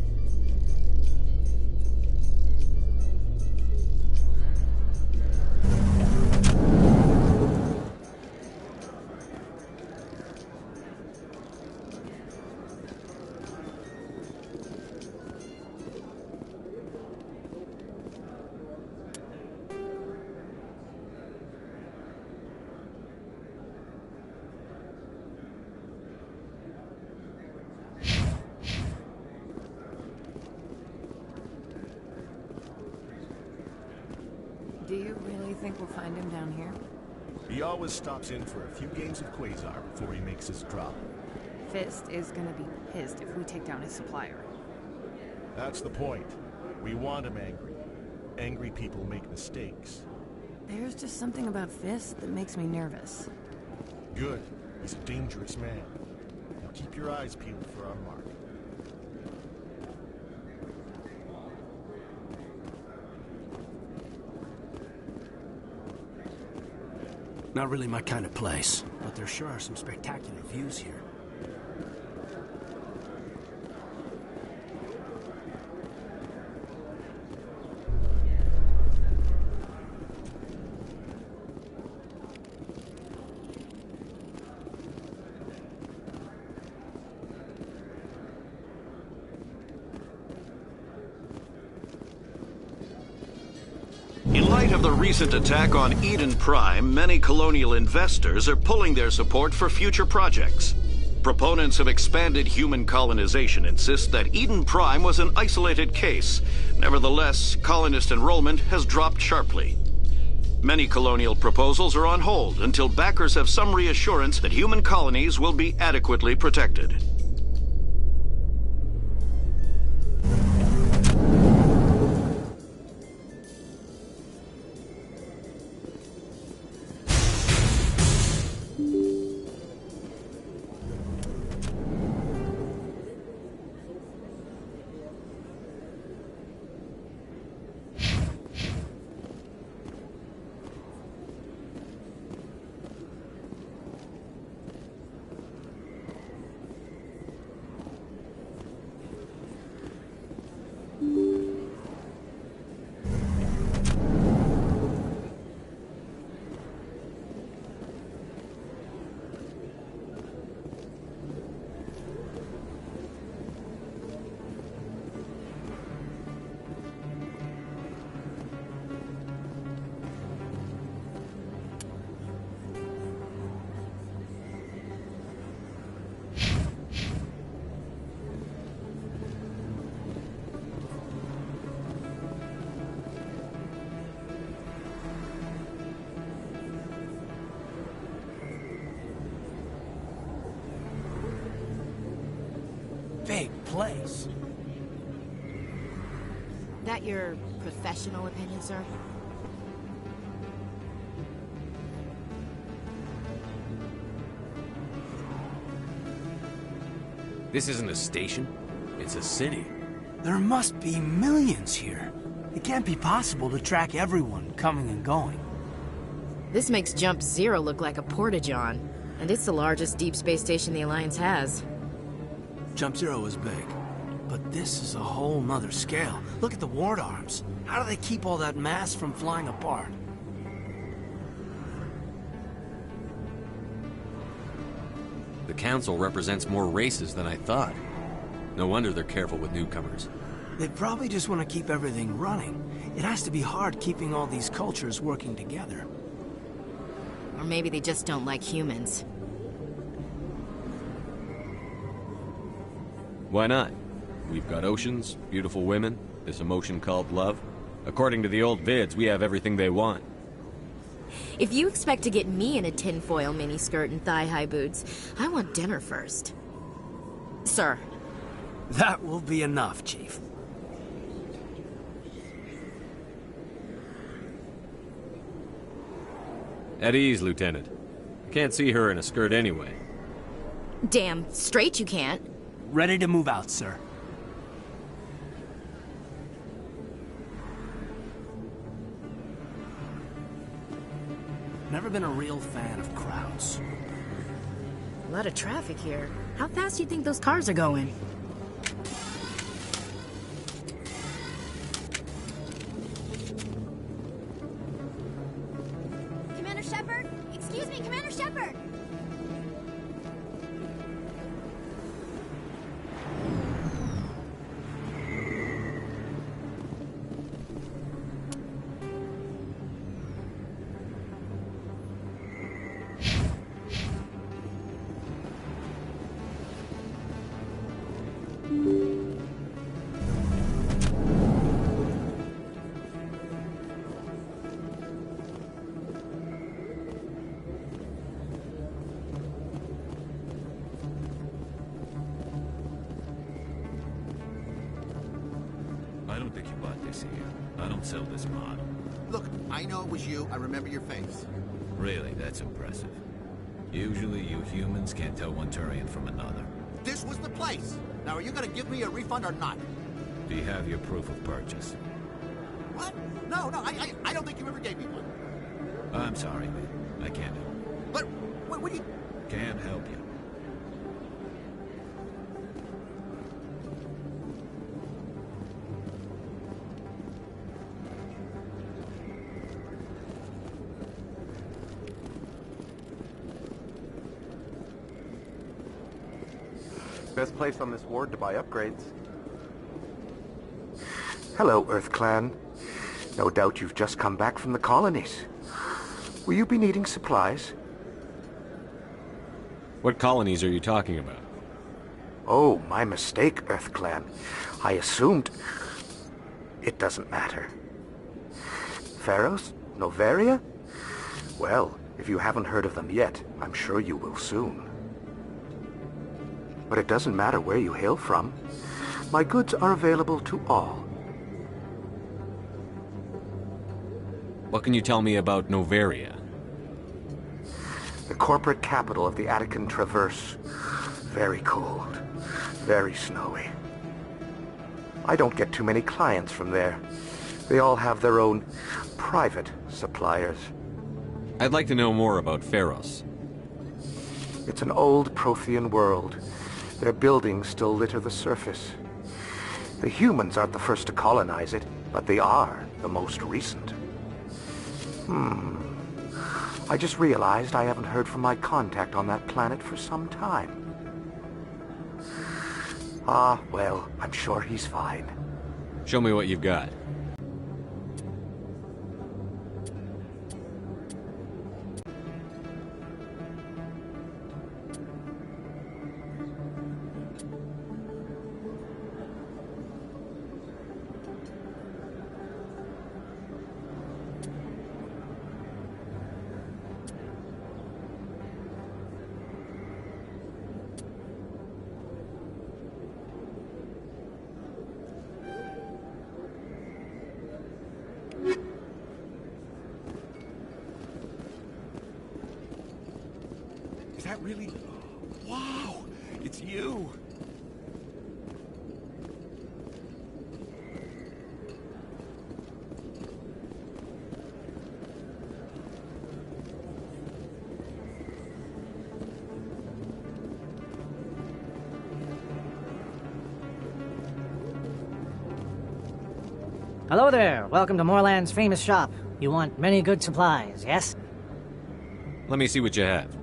Do you really think we'll find him down here? He always stops in for a few games of Quasar before he makes his drop. Fist is gonna be pissed if we take down his supplier. That's the point. We want him angry. Angry people make mistakes. There's just something about Fist that makes me nervous. Good. He's a dangerous man. Now keep your eyes peeled for our mark. Not really my kind of place, but there sure are some spectacular views here. In light of the recent attack on Eden Prime, many colonial investors are pulling their support for future projects. Proponents of expanded human colonization insist that Eden Prime was an isolated case. Nevertheless, colonist enrollment has dropped sharply. Many colonial proposals are on hold until backers have some reassurance that human colonies will be adequately protected. big place. That your professional opinion, sir? This isn't a station. It's a city. There must be millions here. It can't be possible to track everyone coming and going. This makes Jump Zero look like a porta-john, and it's the largest deep space station the Alliance has. Jump Zero is big, but this is a whole nother scale. Look at the ward arms. How do they keep all that mass from flying apart? The Council represents more races than I thought. No wonder they're careful with newcomers. They probably just want to keep everything running. It has to be hard keeping all these cultures working together. Or maybe they just don't like humans. Why not? We've got oceans, beautiful women, this emotion called love. According to the old vids, we have everything they want. If you expect to get me in a tinfoil miniskirt and thigh-high boots, I want dinner first. Sir. That will be enough, Chief. At ease, Lieutenant. I can't see her in a skirt anyway. Damn straight you can't. Ready to move out, sir. Never been a real fan of crowds. A lot of traffic here. How fast do you think those cars are going? Commander Shepard? Excuse me, Commander Shepard! I don't think you bought this here. I don't sell this model. Look, I know it was you. I remember your face. Really, that's impressive. Usually you humans can't tell one Turian from another. This was the place. Now, are you going to give me a refund or not? Do you have your proof of purchase? What? No, I don't think you ever gave me one. I'm sorry, man. I can't help you. But, what do you... Can't help you. Best place on this ward to buy upgrades. Hello, Earth Clan. No doubt you've just come back from the colonies. Will you be needing supplies? What colonies are you talking about? Oh, my mistake, Earth Clan. I assumed... It doesn't matter. Pharos? Noveria? Well, if you haven't heard of them yet, I'm sure you will soon. But it doesn't matter where you hail from. My goods are available to all. What can you tell me about Noveria? The corporate capital of the Attican Traverse. Very cold. Very snowy. I don't get too many clients from there. They all have their own private suppliers. I'd like to know more about Pharos. It's an old Prothean world. Their buildings still litter the surface. The humans aren't the first to colonize it, but they are the most recent. I just realized I haven't heard from my contact on that planet for some time. Ah, well, I'm sure he's fine. Show me what you've got. that really... Wow! It's you! Hello there. Welcome to Moorland's famous shop. You want many good supplies, yes? Let me see what you have.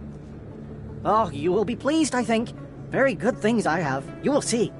Oh, you will be pleased, I think. Very good things I have. You will see.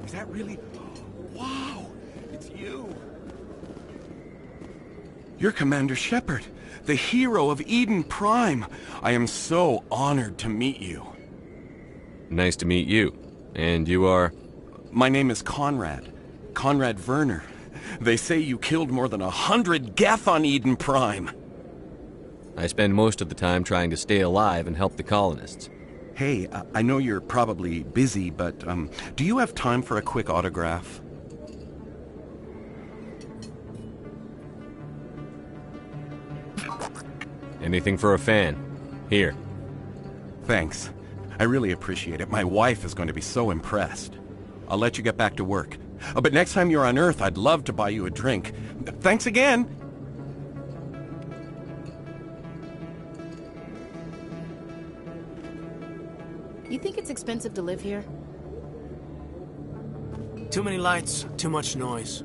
Is that really... Wow! It's you! You're Commander Shepard, the hero of Eden Prime. I am so honored to meet you. Nice to meet you. And you are? My name is Conrad. Conrad Werner. They say you killed more than 100 Geth on Eden Prime. I spend most of the time trying to stay alive and help the colonists. Hey, I know you're probably busy, but do you have time for a quick autograph? Anything for a fan. Here. Thanks. I really appreciate it. My wife is going to be so impressed. I'll let you get back to work. But next time you're on Earth, I'd love to buy you a drink. Thanks again! You think it's expensive to live here? Too many lights, too much noise.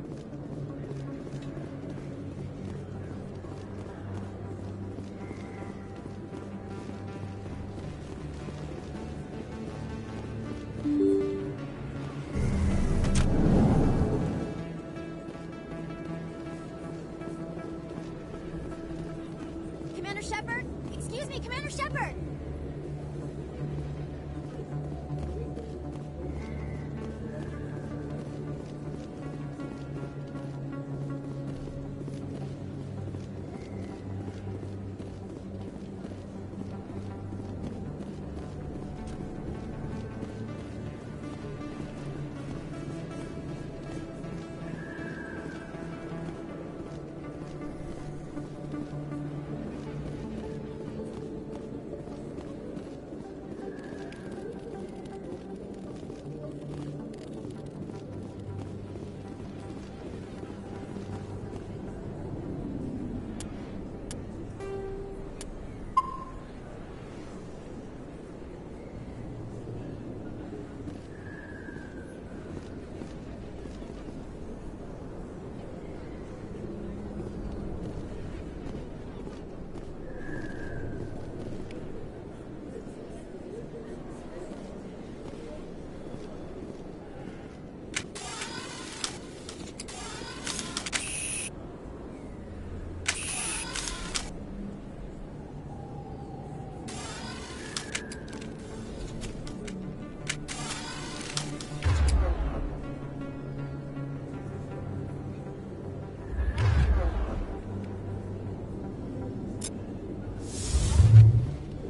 Commander Shepard? Excuse me, Commander Shepard!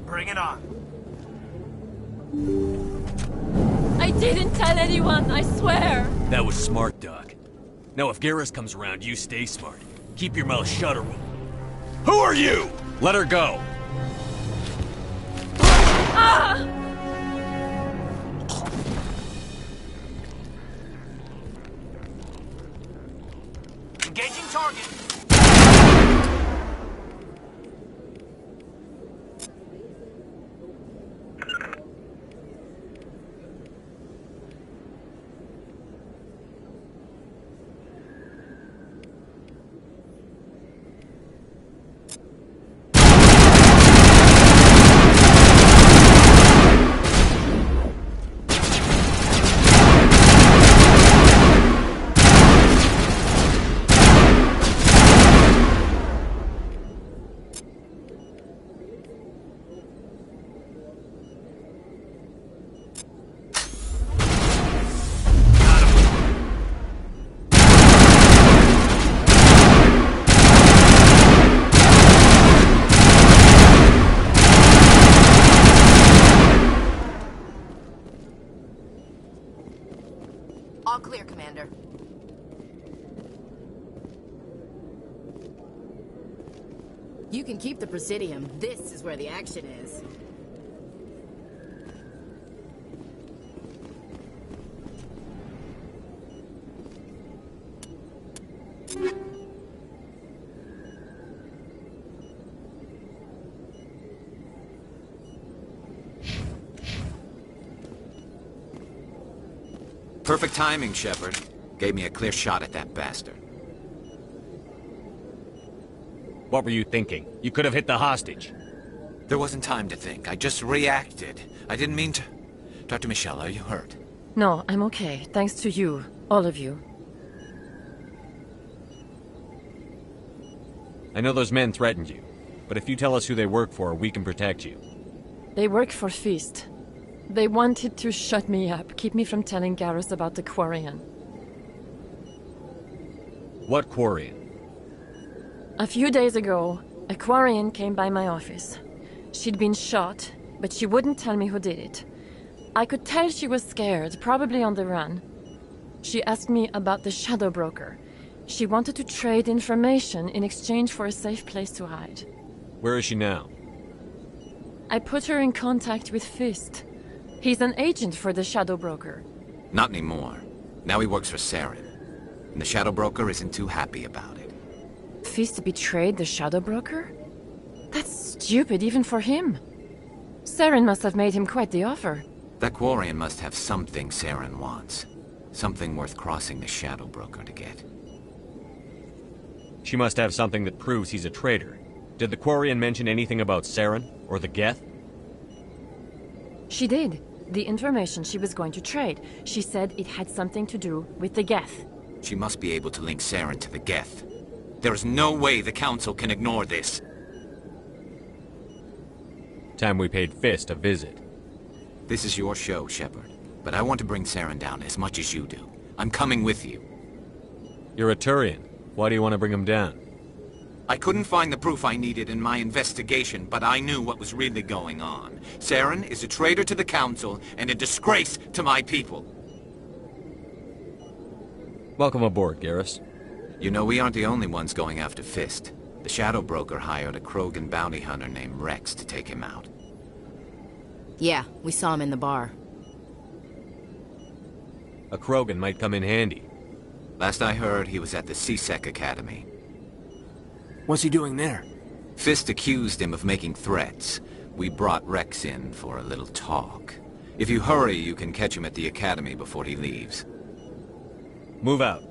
Bring it on. I didn't tell anyone, I swear. That was smart, Doc. Now if Garrus comes around, you stay smart. Keep your mouth shut or we'll... Who are you? Let her go. Ah! target! All clear, Commander. You can keep the Presidium. This is where the action is. Perfect timing, Shepard. Gave me a clear shot at that bastard. What were you thinking? You could have hit the hostage. There wasn't time to think. I just reacted. I didn't mean to... Dr. Michelle, are you hurt? No, I'm okay. Thanks to you. All of you. I know those men threatened you, but if you tell us who they work for, we can protect you. They work for Feast. They wanted to shut me up, keep me from telling Garrus about the Quarian. What Quarian? A few days ago, a Quarian came by my office. She'd been shot, but she wouldn't tell me who did it. I could tell she was scared, probably on the run. She asked me about the Shadow Broker. She wanted to trade information in exchange for a safe place to hide. Where is she now? I put her in contact with Fist. He's an agent for the Shadow Broker. Not anymore. Now he works for Saren. And the Shadow Broker isn't too happy about it. Fist betrayed the Shadow Broker? That's stupid even for him. Saren must have made him quite the offer. That Quarian must have something Saren wants. Something worth crossing the Shadow Broker to get. She must have something that proves he's a traitor. Did the Quarian mention anything about Saren or the Geth? She did. The information she was going to trade. She said it had something to do with the Geth. She must be able to link Saren to the Geth. There is no way the Council can ignore this. Time we paid Fist a visit. This is your show, Shepard. But I want to bring Saren down as much as you do. I'm coming with you. You're a Turian. Why do you want to bring him down? I couldn't find the proof I needed in my investigation, but I knew what was really going on. Saren is a traitor to the Council and a disgrace to my people. Welcome aboard, Garrus. You know, we aren't the only ones going after Fist. The Shadow Broker hired a Krogan bounty hunter named Rex to take him out. Yeah, we saw him in the bar. A Krogan might come in handy. Last I heard, he was at the C-Sec Academy. What's he doing there? Fist accused him of making threats. We brought Rex in for a little talk. If you hurry, you can catch him at the Academy before he leaves. Move out.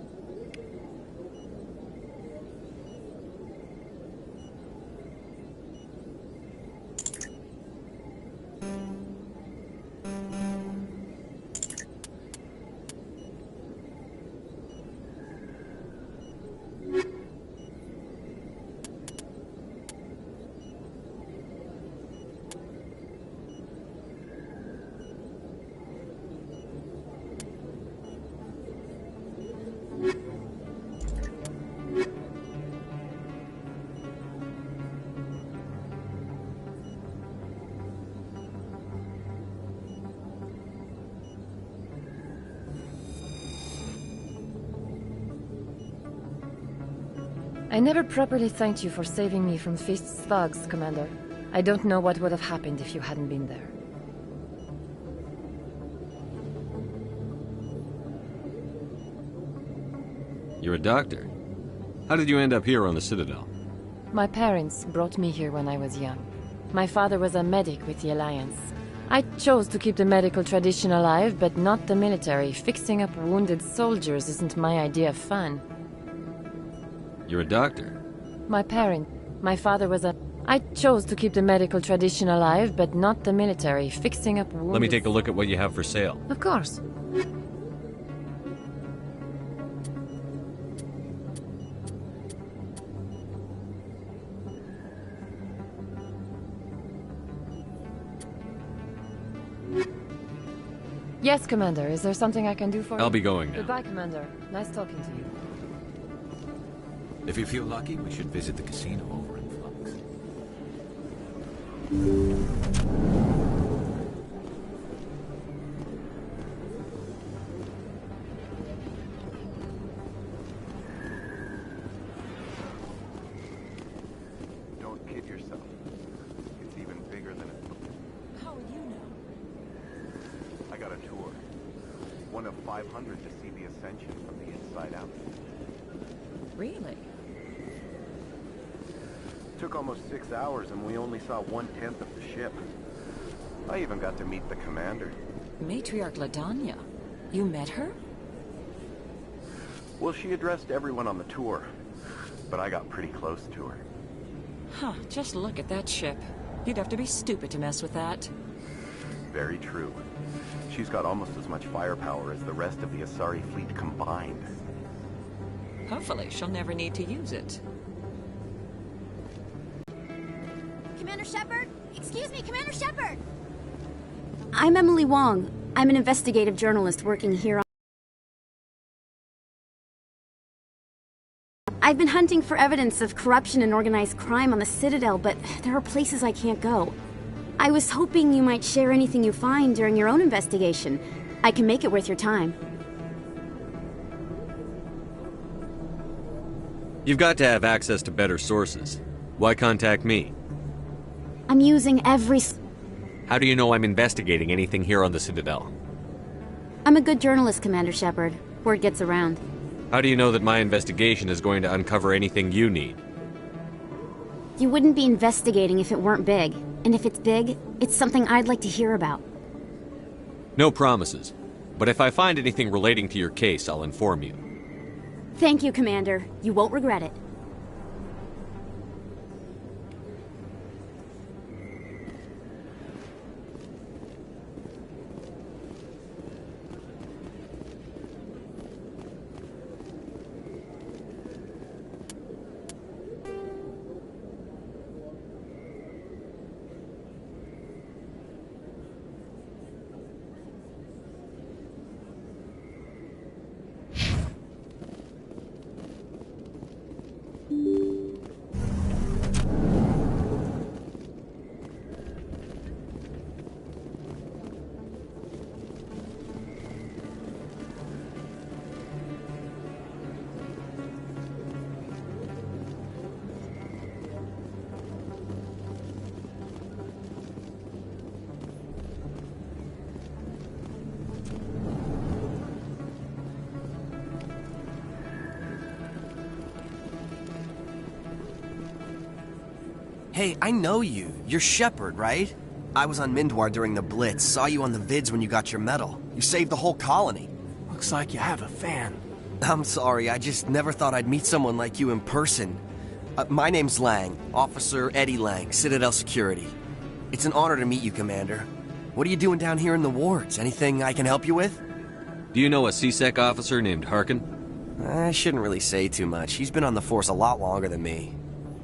I never properly thanked you for saving me from Fist's thugs, Commander. I don't know what would have happened if you hadn't been there. You're a doctor. How did you end up here on the Citadel? My parents brought me here when I was young. My father was a medic with the Alliance. I chose to keep the medical tradition alive, but not the military. Fixing up wounded soldiers isn't my idea of fun. You're a doctor. My father was a... I chose to keep the medical tradition alive, but not the military. Fixing up wounded... Let me take a look at what you have for sale. Of course. Yes, Commander. Is there something I can do for you? I'll be going now. Goodbye, Commander. Nice talking to you. If you feel lucky, we should visit the casino over in Flux. Don't kid yourself. It's even bigger than it looks. How would you know? I got a tour. One of 500 to see the Ascension from the inside out. Really? Took almost 6 hours and we only saw 1/10 of the ship. I even got to meet the commander. Matriarch Ladanya. You met her? Well, she addressed everyone on the tour, but I got pretty close to her. Huh, just look at that ship. You'd have to be stupid to mess with that. Very true. She's got almost as much firepower as the rest of the Asari fleet combined. Hopefully, she'll never need to use it. Commander Shepard? Excuse me, Commander Shepard! I'm Emily Wong. I'm an investigative journalist working here on... I've been hunting for evidence of corruption and organized crime on the Citadel, but there are places I can't go. I was hoping you might share anything you find during your own investigation. I can make it worth your time. You've got to have access to better sources. Why contact me? I'm using every... How do you know I'm investigating anything here on the Citadel? I'm a good journalist, Commander Shepard. Word gets around. How do you know that my investigation is going to uncover anything you need? You wouldn't be investigating if it weren't big. And if it's big, it's something I'd like to hear about. No promises. But if I find anything relating to your case, I'll inform you. Thank you, Commander. You won't regret it. Hey, I know you. You're Shepard, right? I was on Mindwar during the Blitz, saw you on the vids when you got your medal. You saved the whole colony. Looks like you have a fan. I'm sorry, I just never thought I'd meet someone like you in person. My name's Lang, Officer Eddie Lang, Citadel Security. It's an honor to meet you, Commander. What are you doing down here in the wards? Anything I can help you with? Do you know a CSEC officer named Harkin? I shouldn't really say too much. He's been on the force a lot longer than me.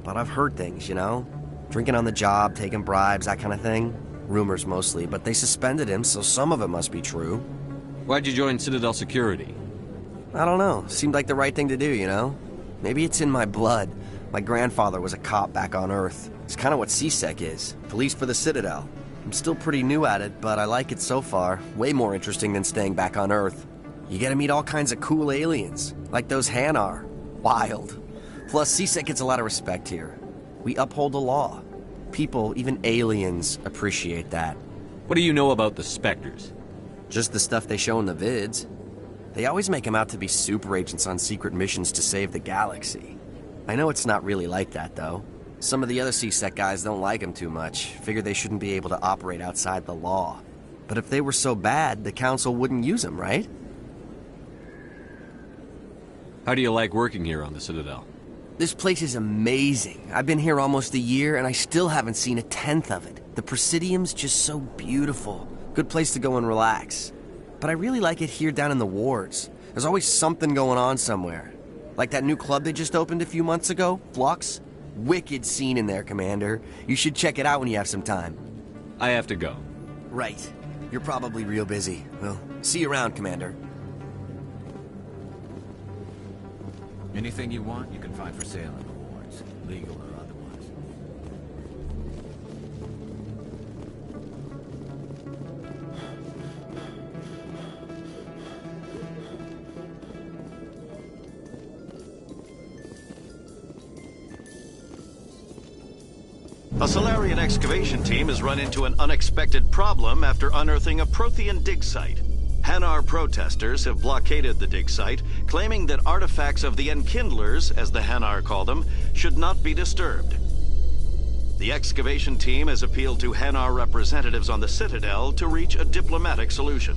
But I've heard things, you know? Drinking on the job, taking bribes, that kind of thing. Rumors mostly, but they suspended him, so some of it must be true. Why'd you join Citadel Security? I don't know. Seemed like the right thing to do, you know? Maybe it's in my blood. My grandfather was a cop back on Earth. It's kind of what CSEC is. Police for the Citadel. I'm still pretty new at it, but I like it so far. Way more interesting than staying back on Earth. You get to meet all kinds of cool aliens, like those Hanar. Wild. Plus, CSEC gets a lot of respect here. We uphold the law. People, even aliens, appreciate that. What do you know about the Spectres? Just the stuff they show in the vids. They always make them out to be super agents on secret missions to save the galaxy. I know it's not really like that, though. Some of the other C-Sec guys don't like him too much, figure they shouldn't be able to operate outside the law. But if they were so bad, the Council wouldn't use him, right? How do you like working here on the Citadel? This place is amazing. I've been here almost a year, and I still haven't seen a tenth of it. The Presidium's just so beautiful. Good place to go and relax. But I really like it here down in the wards. There's always something going on somewhere. Like that new club they just opened a few months ago, Flux. Wicked scene in there, Commander. You should check it out when you have some time. I have to go. Right. You're probably real busy. Well, see you around, Commander. Anything you want, you can find for sale in the wards, legal or otherwise. A Solarian excavation team has run into an unexpected problem after unearthing a Prothean dig site. Hanar protesters have blockaded the dig site, claiming that artifacts of the Enkindlers, as the Hanar call them, should not be disturbed. The excavation team has appealed to Hanar representatives on the Citadel to reach a diplomatic solution.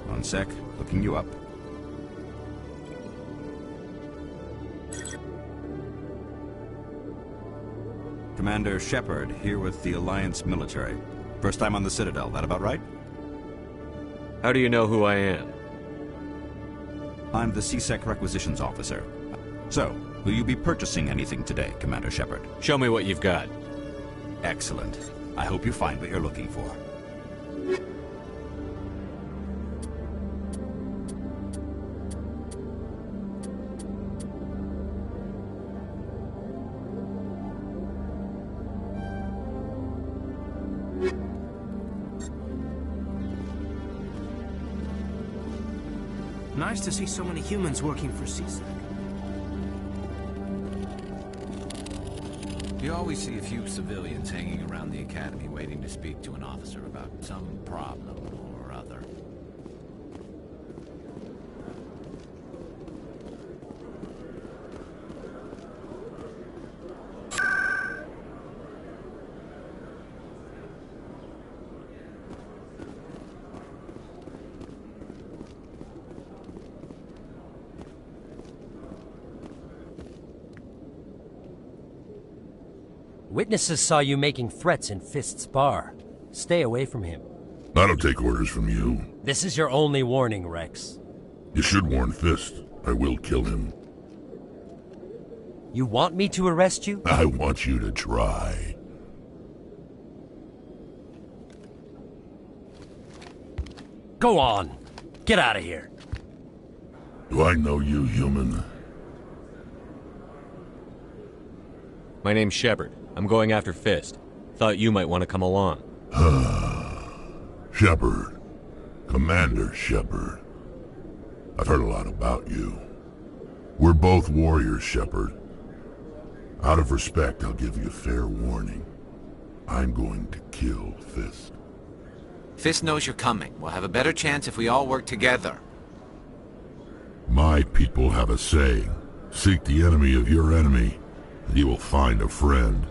One sec, looking you up. Commander Shepard, here with the Alliance military. First time on the Citadel, that about right? How do you know who I am? I'm the C-Sec Requisitions Officer. So, will you be purchasing anything today, Commander Shepard? Show me what you've got. Excellent. I hope you find what you're looking for. Nice to see so many humans working for C-Sec. You always see a few civilians hanging around the academy waiting to speak to an officer about some problem or other. Witnesses saw you making threats in Fist's bar. Stay away from him. I don't take orders from you. This is your only warning, Rex. You should warn Fist. I will kill him. You want me to arrest you? I want you to try. Go on. Get out of here. Do I know you, human? My name's Shepard. I'm going after Fist. Thought you might want to come along. Shepard. Commander Shepard. I've heard a lot about you. We're both warriors, Shepard. Out of respect, I'll give you a fair warning. I'm going to kill Fist. Fist knows you're coming. We'll have a better chance if we all work together. My people have a saying. Seek the enemy of your enemy, and you will find a friend.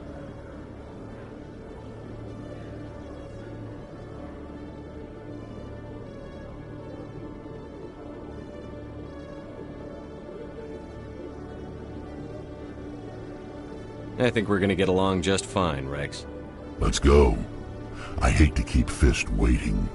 I think we're gonna get along just fine, Rex. Let's go. I hate to keep Fist waiting.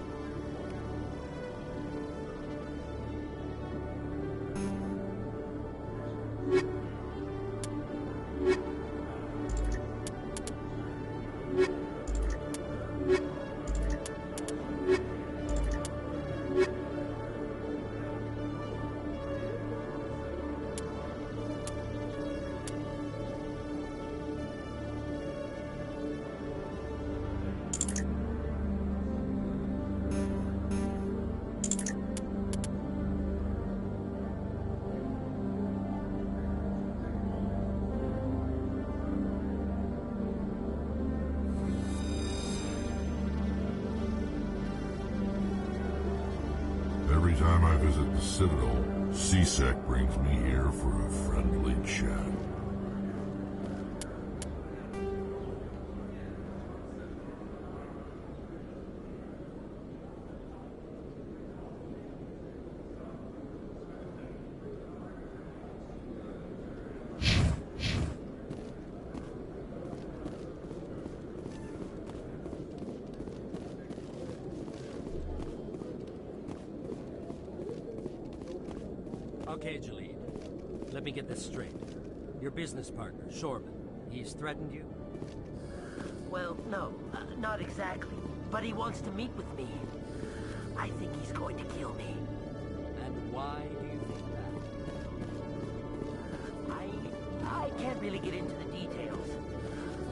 Every time I visit the Citadel, C-Sec brings me here for a friendly chat. Okay, Jalid. Let me get this straight. Your business partner, Shorban, he's threatened you? Well, no, not exactly. But he wants to meet with me. I think he's going to kill me. And why do you think that? I can't really get into the details.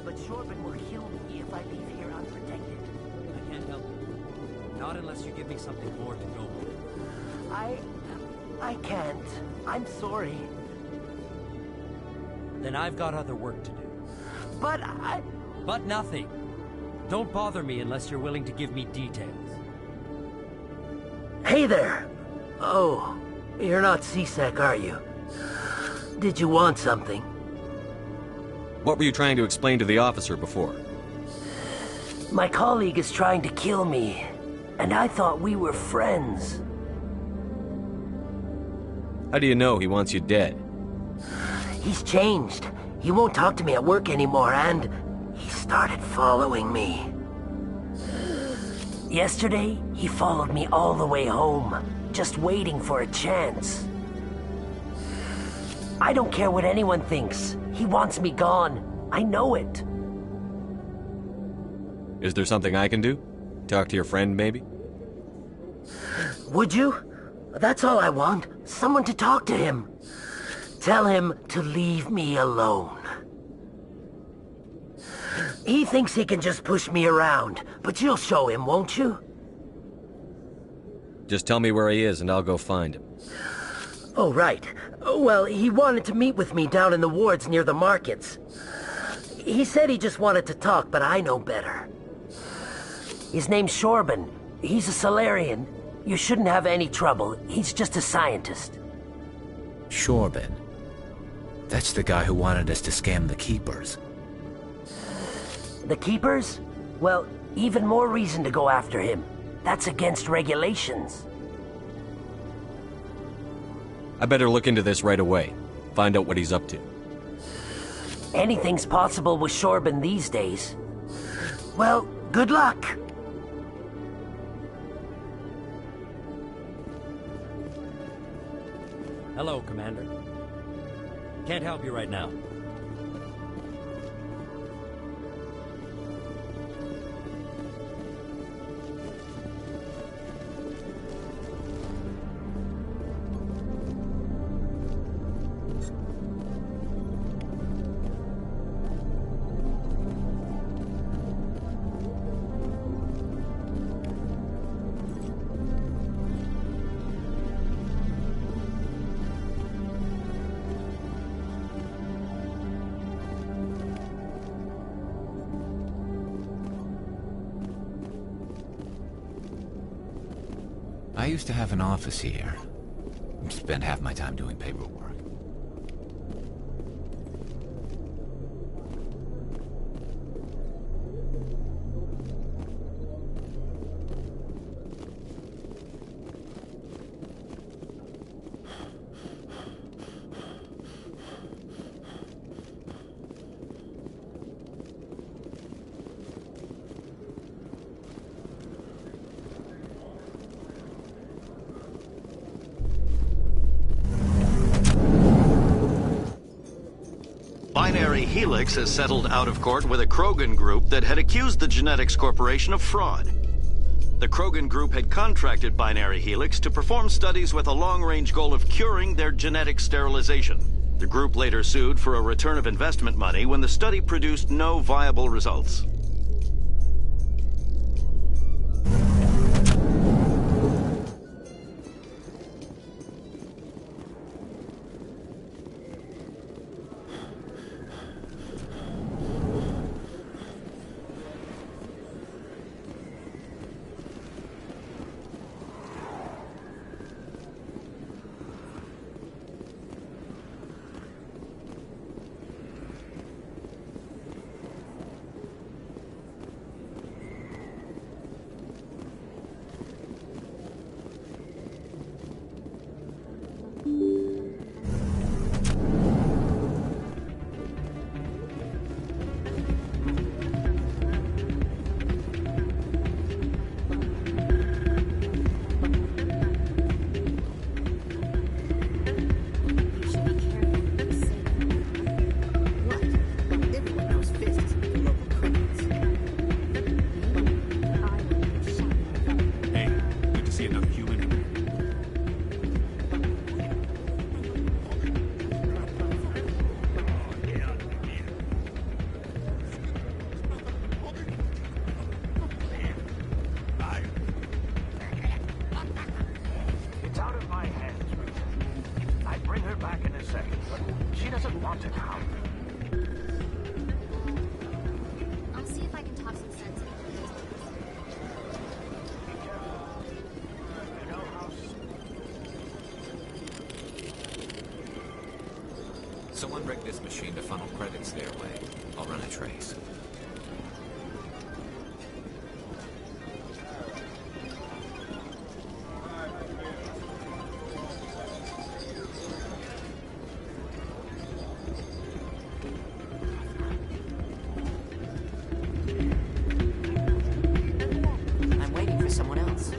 But Shorban will kill me if I leave here unprotected. I can't help you. Not unless you give me something more to go with. I can't. I'm sorry. Then I've got other work to do. But But nothing. Don't bother me unless you're willing to give me details. Hey there! Oh, you're not C-Sec, are you? Did you want something? What were you trying to explain to the officer before? My colleague is trying to kill me, and I thought we were friends. How do you know he wants you dead? He's changed. He won't talk to me at work anymore, and he started following me. Yesterday, he followed me all the way home, just waiting for a chance. I don't care what anyone thinks. He wants me gone. I know it. Is there something I can do? Talk to your friend, maybe? Would you? That's all I want. Someone to talk to him. Tell him to leave me alone. He thinks he can just push me around, but you'll show him, won't you? Just tell me where he is and I'll go find him. Oh, right. Well, he wanted to meet with me down in the wards near the markets. He said he just wanted to talk, but I know better. His name's Shorban. He's a Salarian. You shouldn't have any trouble. He's just a scientist. Shorban. That's the guy who wanted us to scam the Keepers. The Keepers? Well, even more reason to go after him. That's against regulations. I better look into this right away. Find out what he's up to. Anything's possible with Shorban these days. Well, good luck. Hello, Commander. Can't help you right now. I used to have an office here. Spent half my time doing paperwork. Binary Helix has settled out of court with a Krogan group that had accused the Genetics Corporation of fraud. The Krogan group had contracted Binary Helix to perform studies with a long-range goal of curing their genetic sterilization. The group later sued for a return of investment money when the study produced no viable results. Someone rigged this machine to funnel credits their way. I'll run a trace. I'm waiting for someone else.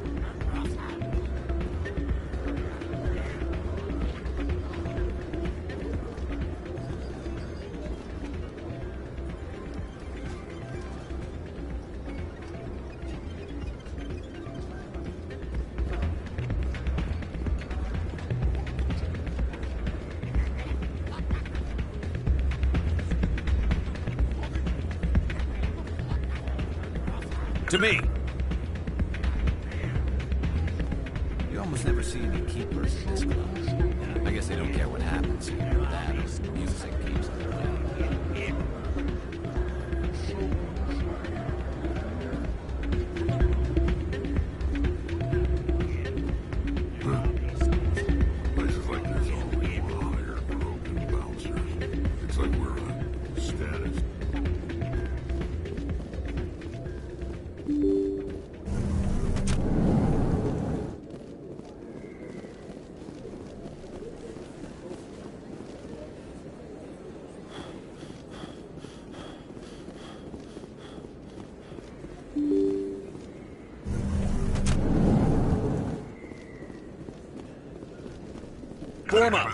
To me! You almost never see any keepers in this club. I guess they don't care what happens here. That is, music keeps them around. Places like this always want to hire broken bouncers. It's like we're on status. Form up.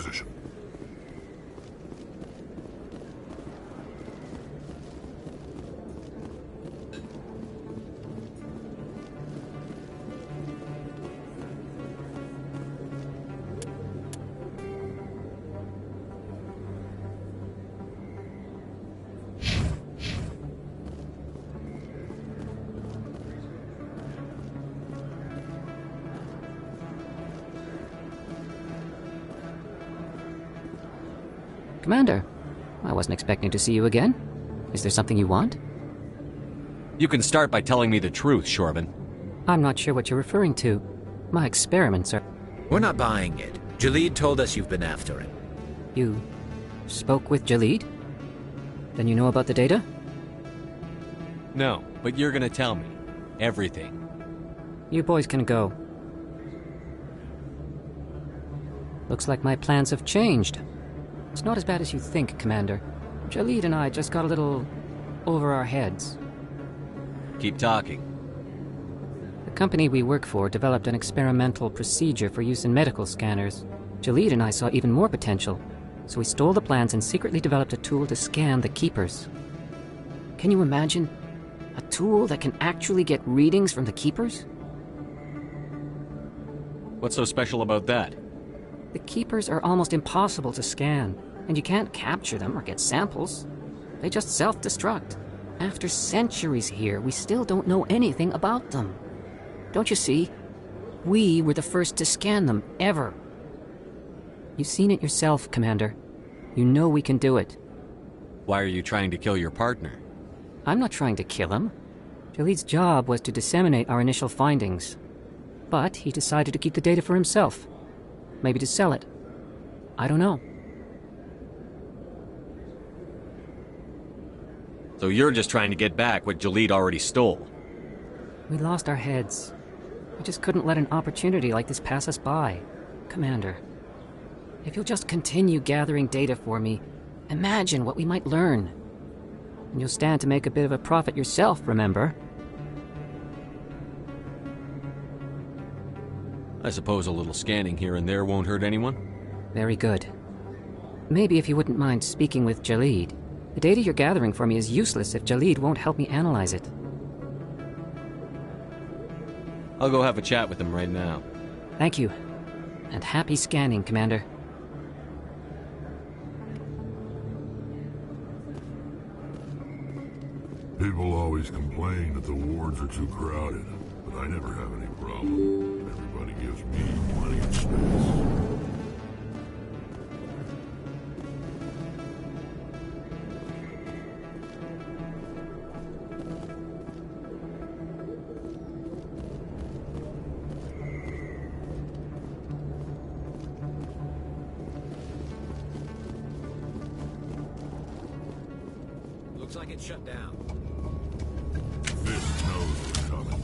Commander, I wasn't expecting to see you again. Is there something you want? You can start by telling me the truth, Shorban. I'm not sure what you're referring to. My experiments are... We're not buying it. Jalid told us you've been after him. You spoke with Jalid? Then you know about the data? No, but you're gonna tell me. Everything. You boys can go. Looks like my plans have changed. It's not as bad as you think, Commander. Jalid and I just got a little over our heads. Keep talking. The company we work for developed an experimental procedure for use in medical scanners. Jalid and I saw even more potential, so we stole the plans and secretly developed a tool to scan the Keepers. Can you imagine? A tool that can actually get readings from the Keepers? What's so special about that? The Keepers are almost impossible to scan, and you can't capture them or get samples. They just self-destruct. After centuries here, we still don't know anything about them. Don't you see? We were the first to scan them, ever. You've seen it yourself, Commander. You know we can do it. Why are you trying to kill your partner? I'm not trying to kill him. Jalid's job was to disseminate our initial findings. But he decided to keep the data for himself. Maybe to sell it. I don't know. So you're just trying to get back what Jalid already stole? We lost our heads. We just couldn't let an opportunity like this pass us by. Commander, if you'll just continue gathering data for me, imagine what we might learn. And you'll stand to make a bit of a profit yourself, remember? I suppose a little scanning here and there won't hurt anyone? Very good. Maybe if you wouldn't mind speaking with Jalid. The data you're gathering for me is useless if Jalid won't help me analyze it. I'll go have a chat with him right now. Thank you. And happy scanning, Commander. People always complain that the wards are too crowded, but I never have any problem. Everybody gives me plenty of space. Looks like it's shut down. Fisk knows we're coming.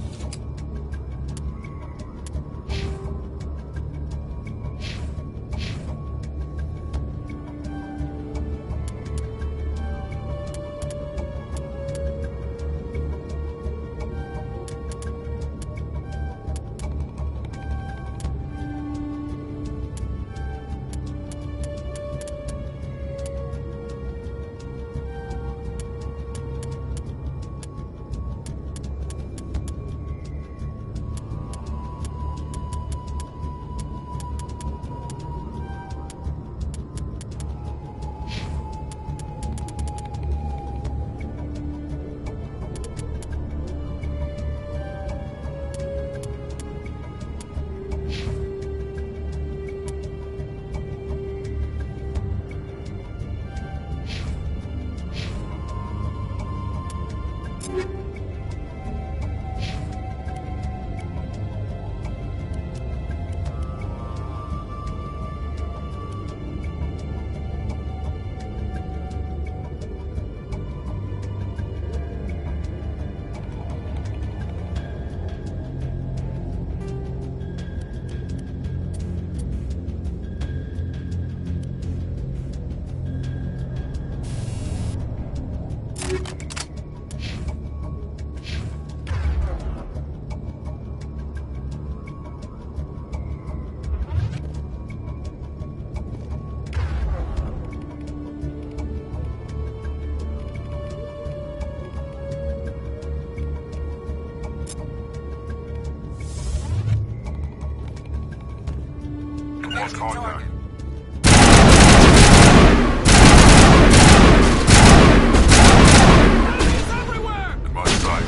Lost contact. In my sight.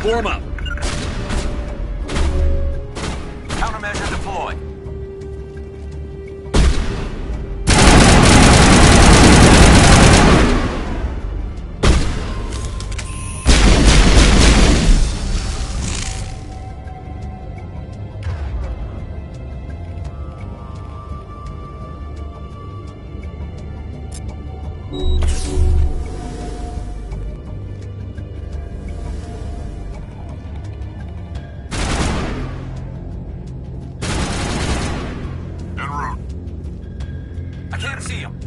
Form up. Countermeasure deployed. En route. I can't see him.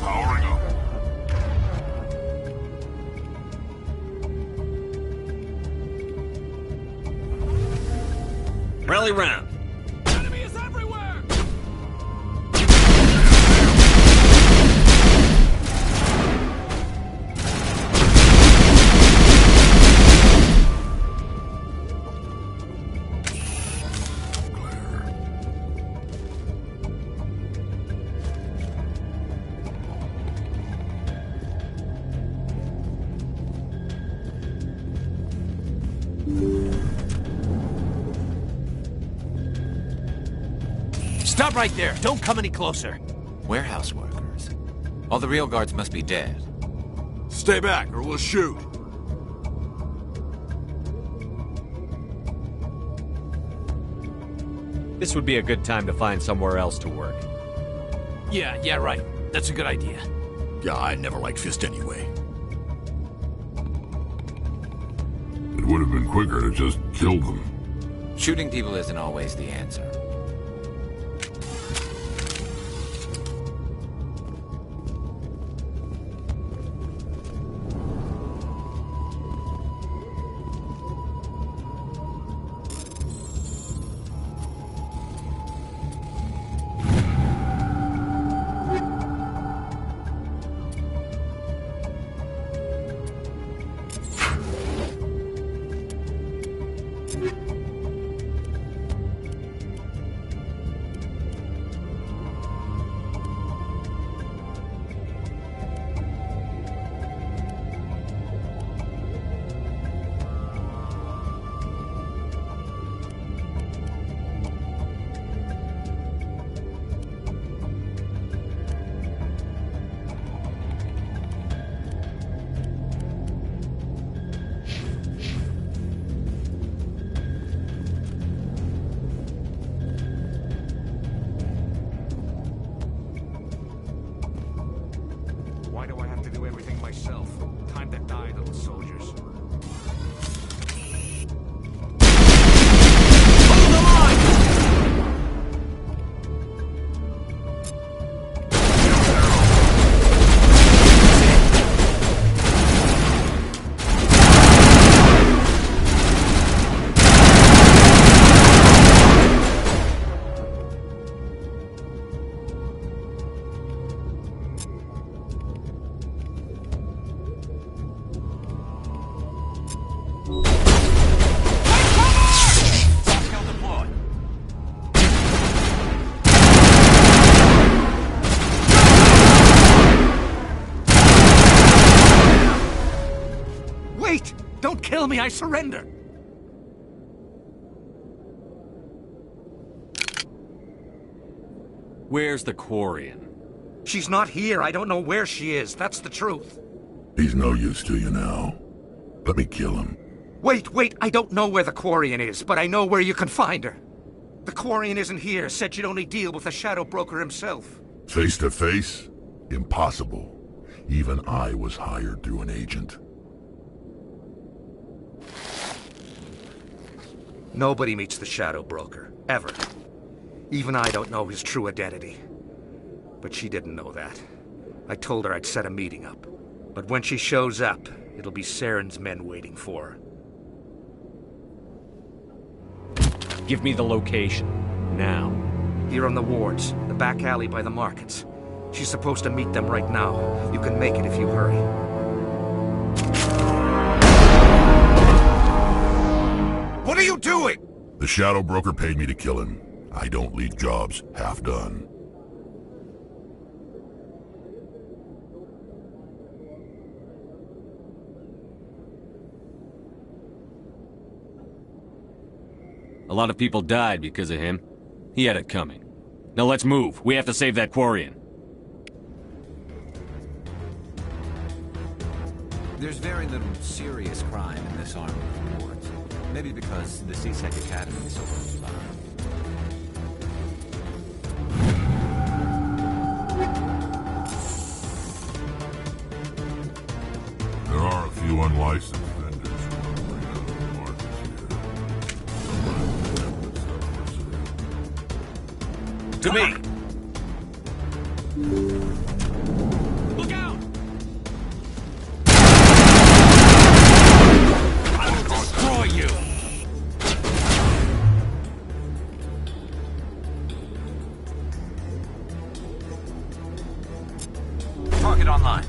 Powering up. Rally round. Stop right there. Don't come any closer. Warehouse workers. All the real guards must be dead. Stay back or we'll shoot. This would be a good time to find somewhere else to work. Yeah, right. That's a good idea. Yeah, I never liked Fist anyway. It would have been quicker to just kill them. Shooting people isn't always the answer. Why do I have to do everything myself? Time to die, little soldiers. Hold the line! Wait! Don't kill me, I surrender! Where's the Quarian? She's not here. I don't know where she is. That's the truth. He's no use to you now. Let me kill him. Wait, I don't know where the Quarian is, but I know where you can find her. The Quarian isn't here, said she'd only deal with the Shadow Broker himself. Face to face? Impossible. Even I was hired through an agent. Nobody meets the Shadow Broker, ever. Even I don't know his true identity. But she didn't know that. I told her I'd set a meeting up. But when she shows up, it'll be Saren's men waiting for her. Give me the location. Now. Here on the wards, the back alley by the markets. She's supposed to meet them right now. You can make it if you hurry. What are you doing? The Shadow Broker paid me to kill him. I don't leave jobs half done. A lot of people died because of him. He had it coming. Now let's move. We have to save that Quarian. There's very little serious crime in this arm of the wards. Maybe because the C-Sec Academy is so close by. There are a few unlicensed vendors who are worried out of the markets here. To me! Look out! I will destroy you! Target online.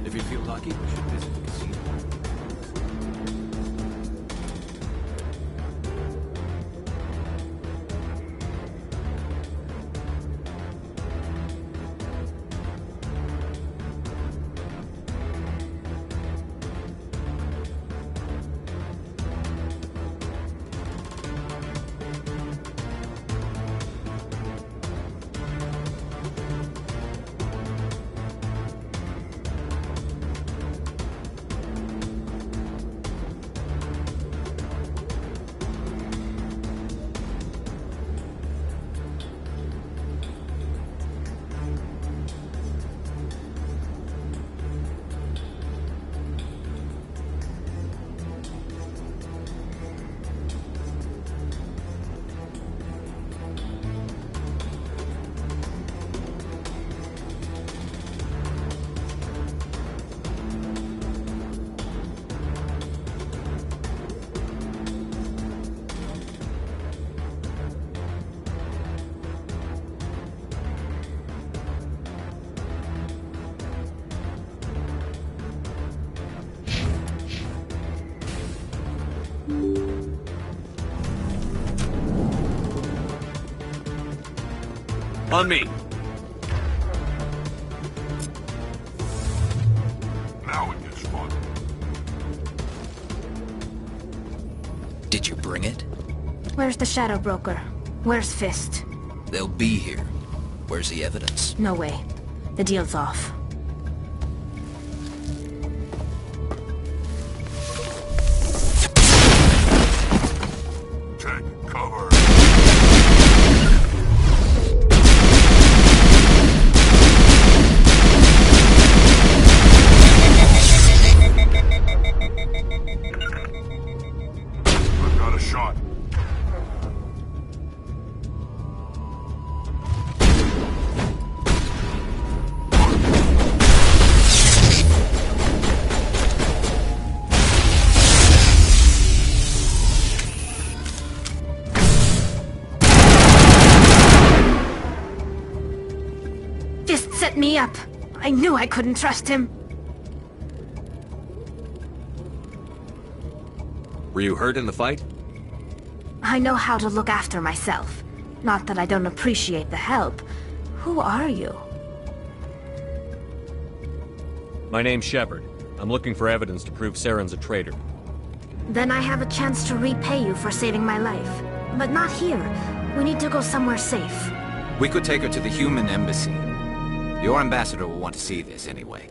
If you feel lucky, you should visit the casino. On me. Now it gets fun. Did you bring it? Where's the Shadow Broker? Where's Fist? They'll be here. Where's the evidence? No way. The deal's off. Take cover. I've got a shot. Fist set me up. I knew I couldn't trust him. Were you hurt in the fight? I know how to look after myself. Not that I don't appreciate the help. Who are you? My name's Shepard. I'm looking for evidence to prove Saren's a traitor. Then I have a chance to repay you for saving my life. But not here. We need to go somewhere safe. We could take her to the human embassy. Your ambassador will want to see this anyway.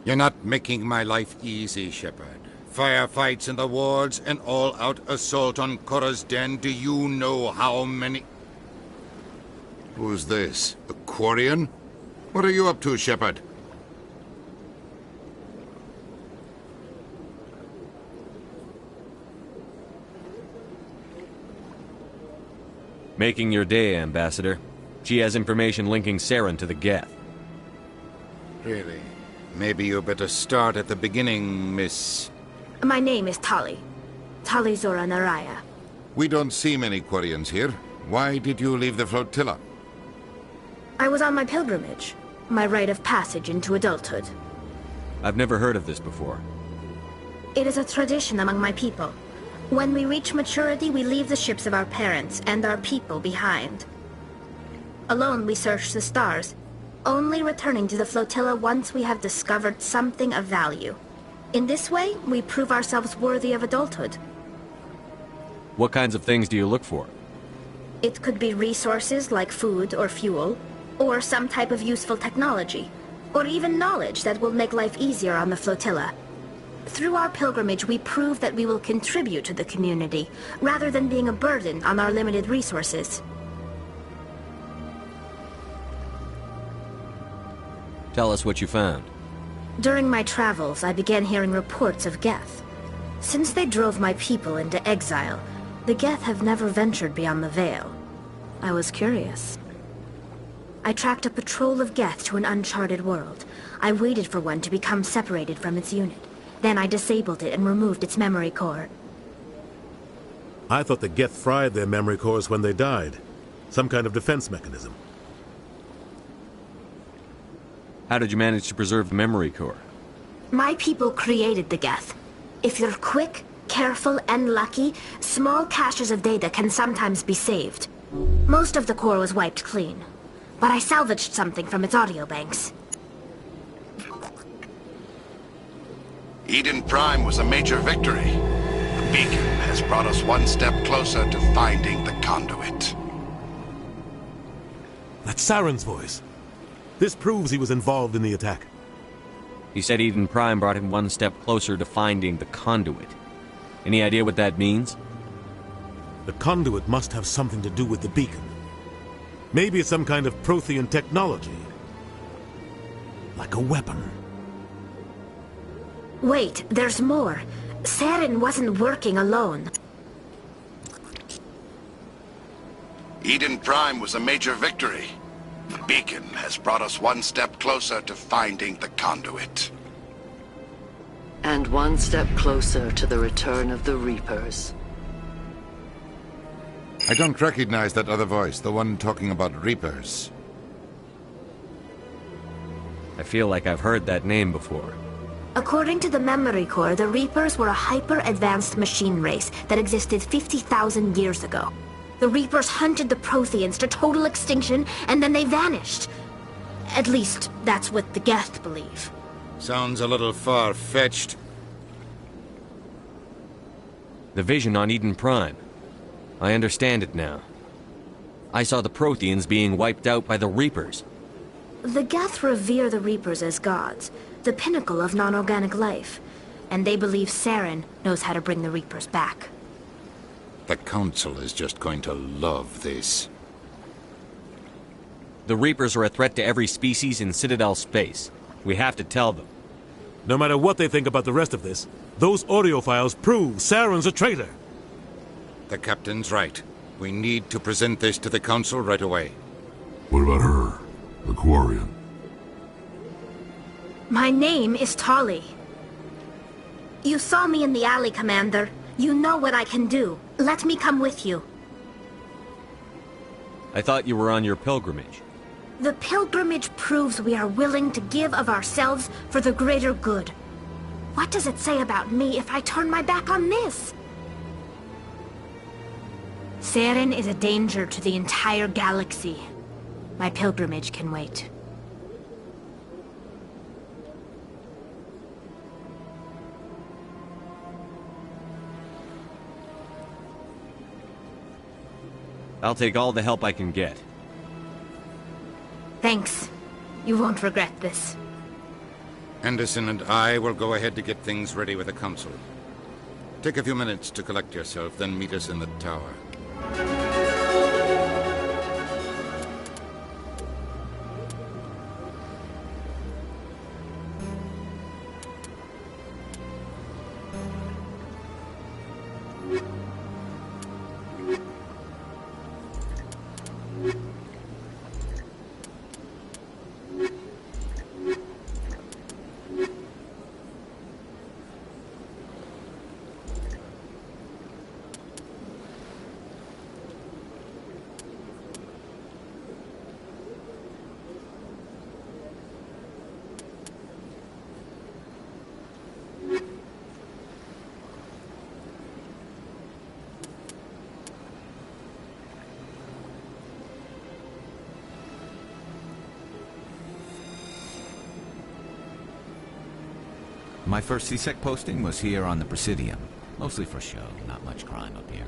You're not making my life easy, Shepard. Firefights in the wards, an all-out assault on Korra's den. Do you know how many... Who's this? A Quarian? What are you up to, Shepard? Making your day, Ambassador. She has information linking Saren to the Geth. Really? Maybe you better start at the beginning, Miss... My name is Tali. Tali Zora Naraya. We don't see many Quarians here. Why did you leave the flotilla? I was on my pilgrimage. My rite of passage into adulthood. I've never heard of this before. It is a tradition among my people. When we reach maturity, we leave the ships of our parents and our people behind. Alone, we search the stars, only returning to the flotilla once we have discovered something of value. In this way, we prove ourselves worthy of adulthood. What kinds of things do you look for? It could be resources like food or fuel, or some type of useful technology, or even knowledge that will make life easier on the flotilla. Through our pilgrimage, we prove that we will contribute to the community, rather than being a burden on our limited resources. Tell us what you found. During my travels, I began hearing reports of Geth. Since they drove my people into exile, the Geth have never ventured beyond the Veil. I was curious. I tracked a patrol of Geth to an uncharted world. I waited for one to become separated from its unit. Then I disabled it and removed its memory core. I thought the Geth fried their memory cores when they died. Some kind of defense mechanism. How did you manage to preserve the memory core? My people created the Geth. If you're quick, careful, and lucky, small caches of data can sometimes be saved. Most of the core was wiped clean, but I salvaged something from its audio banks. Eden Prime was a major victory. The beacon has brought us one step closer to finding the conduit. That's Saren's voice. This proves he was involved in the attack. He said Eden Prime brought him one step closer to finding the conduit. Any idea what that means? The conduit must have something to do with the beacon. Maybe it's some kind of Prothean technology. Like a weapon. Wait, there's more. Saren wasn't working alone. Eden Prime was a major victory. The beacon has brought us one step closer to finding the conduit. And one step closer to the return of the Reapers. I don't recognize that other voice, the one talking about Reapers. I feel like I've heard that name before. According to the Memory Core, the Reapers were a hyper-advanced machine race that existed 50,000 years ago. The Reapers hunted the Protheans to total extinction, and then they vanished. At least, that's what the Geth believe. Sounds a little far-fetched. The vision on Eden Prime. I understand it now. I saw the Protheans being wiped out by the Reapers. The Geth revere the Reapers as gods, the pinnacle of non-organic life, and they believe Saren knows how to bring the Reapers back. The Council is just going to love this. The Reapers are a threat to every species in Citadel space. We have to tell them. No matter what they think about the rest of this, those audio files prove Saren's a traitor. The Captain's right. We need to present this to the Council right away. What about her? The Quarian? My name is Tali. You saw me in the alley, Commander. You know what I can do. Let me come with you. I thought you were on your pilgrimage. The pilgrimage proves we are willing to give of ourselves for the greater good. What does it say about me if I turn my back on this? Saren is a danger to the entire galaxy. My pilgrimage can wait. I'll take all the help I can get. Thanks. You won't regret this. Anderson and I will go ahead to get things ready with the Council. Take a few minutes to collect yourself, then meet us in the tower. My first C-Sec posting was here on the Presidium. Mostly for show, not much crime up here.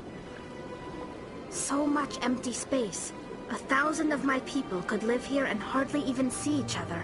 So much empty space. 1,000 of my people could live here and hardly even see each other.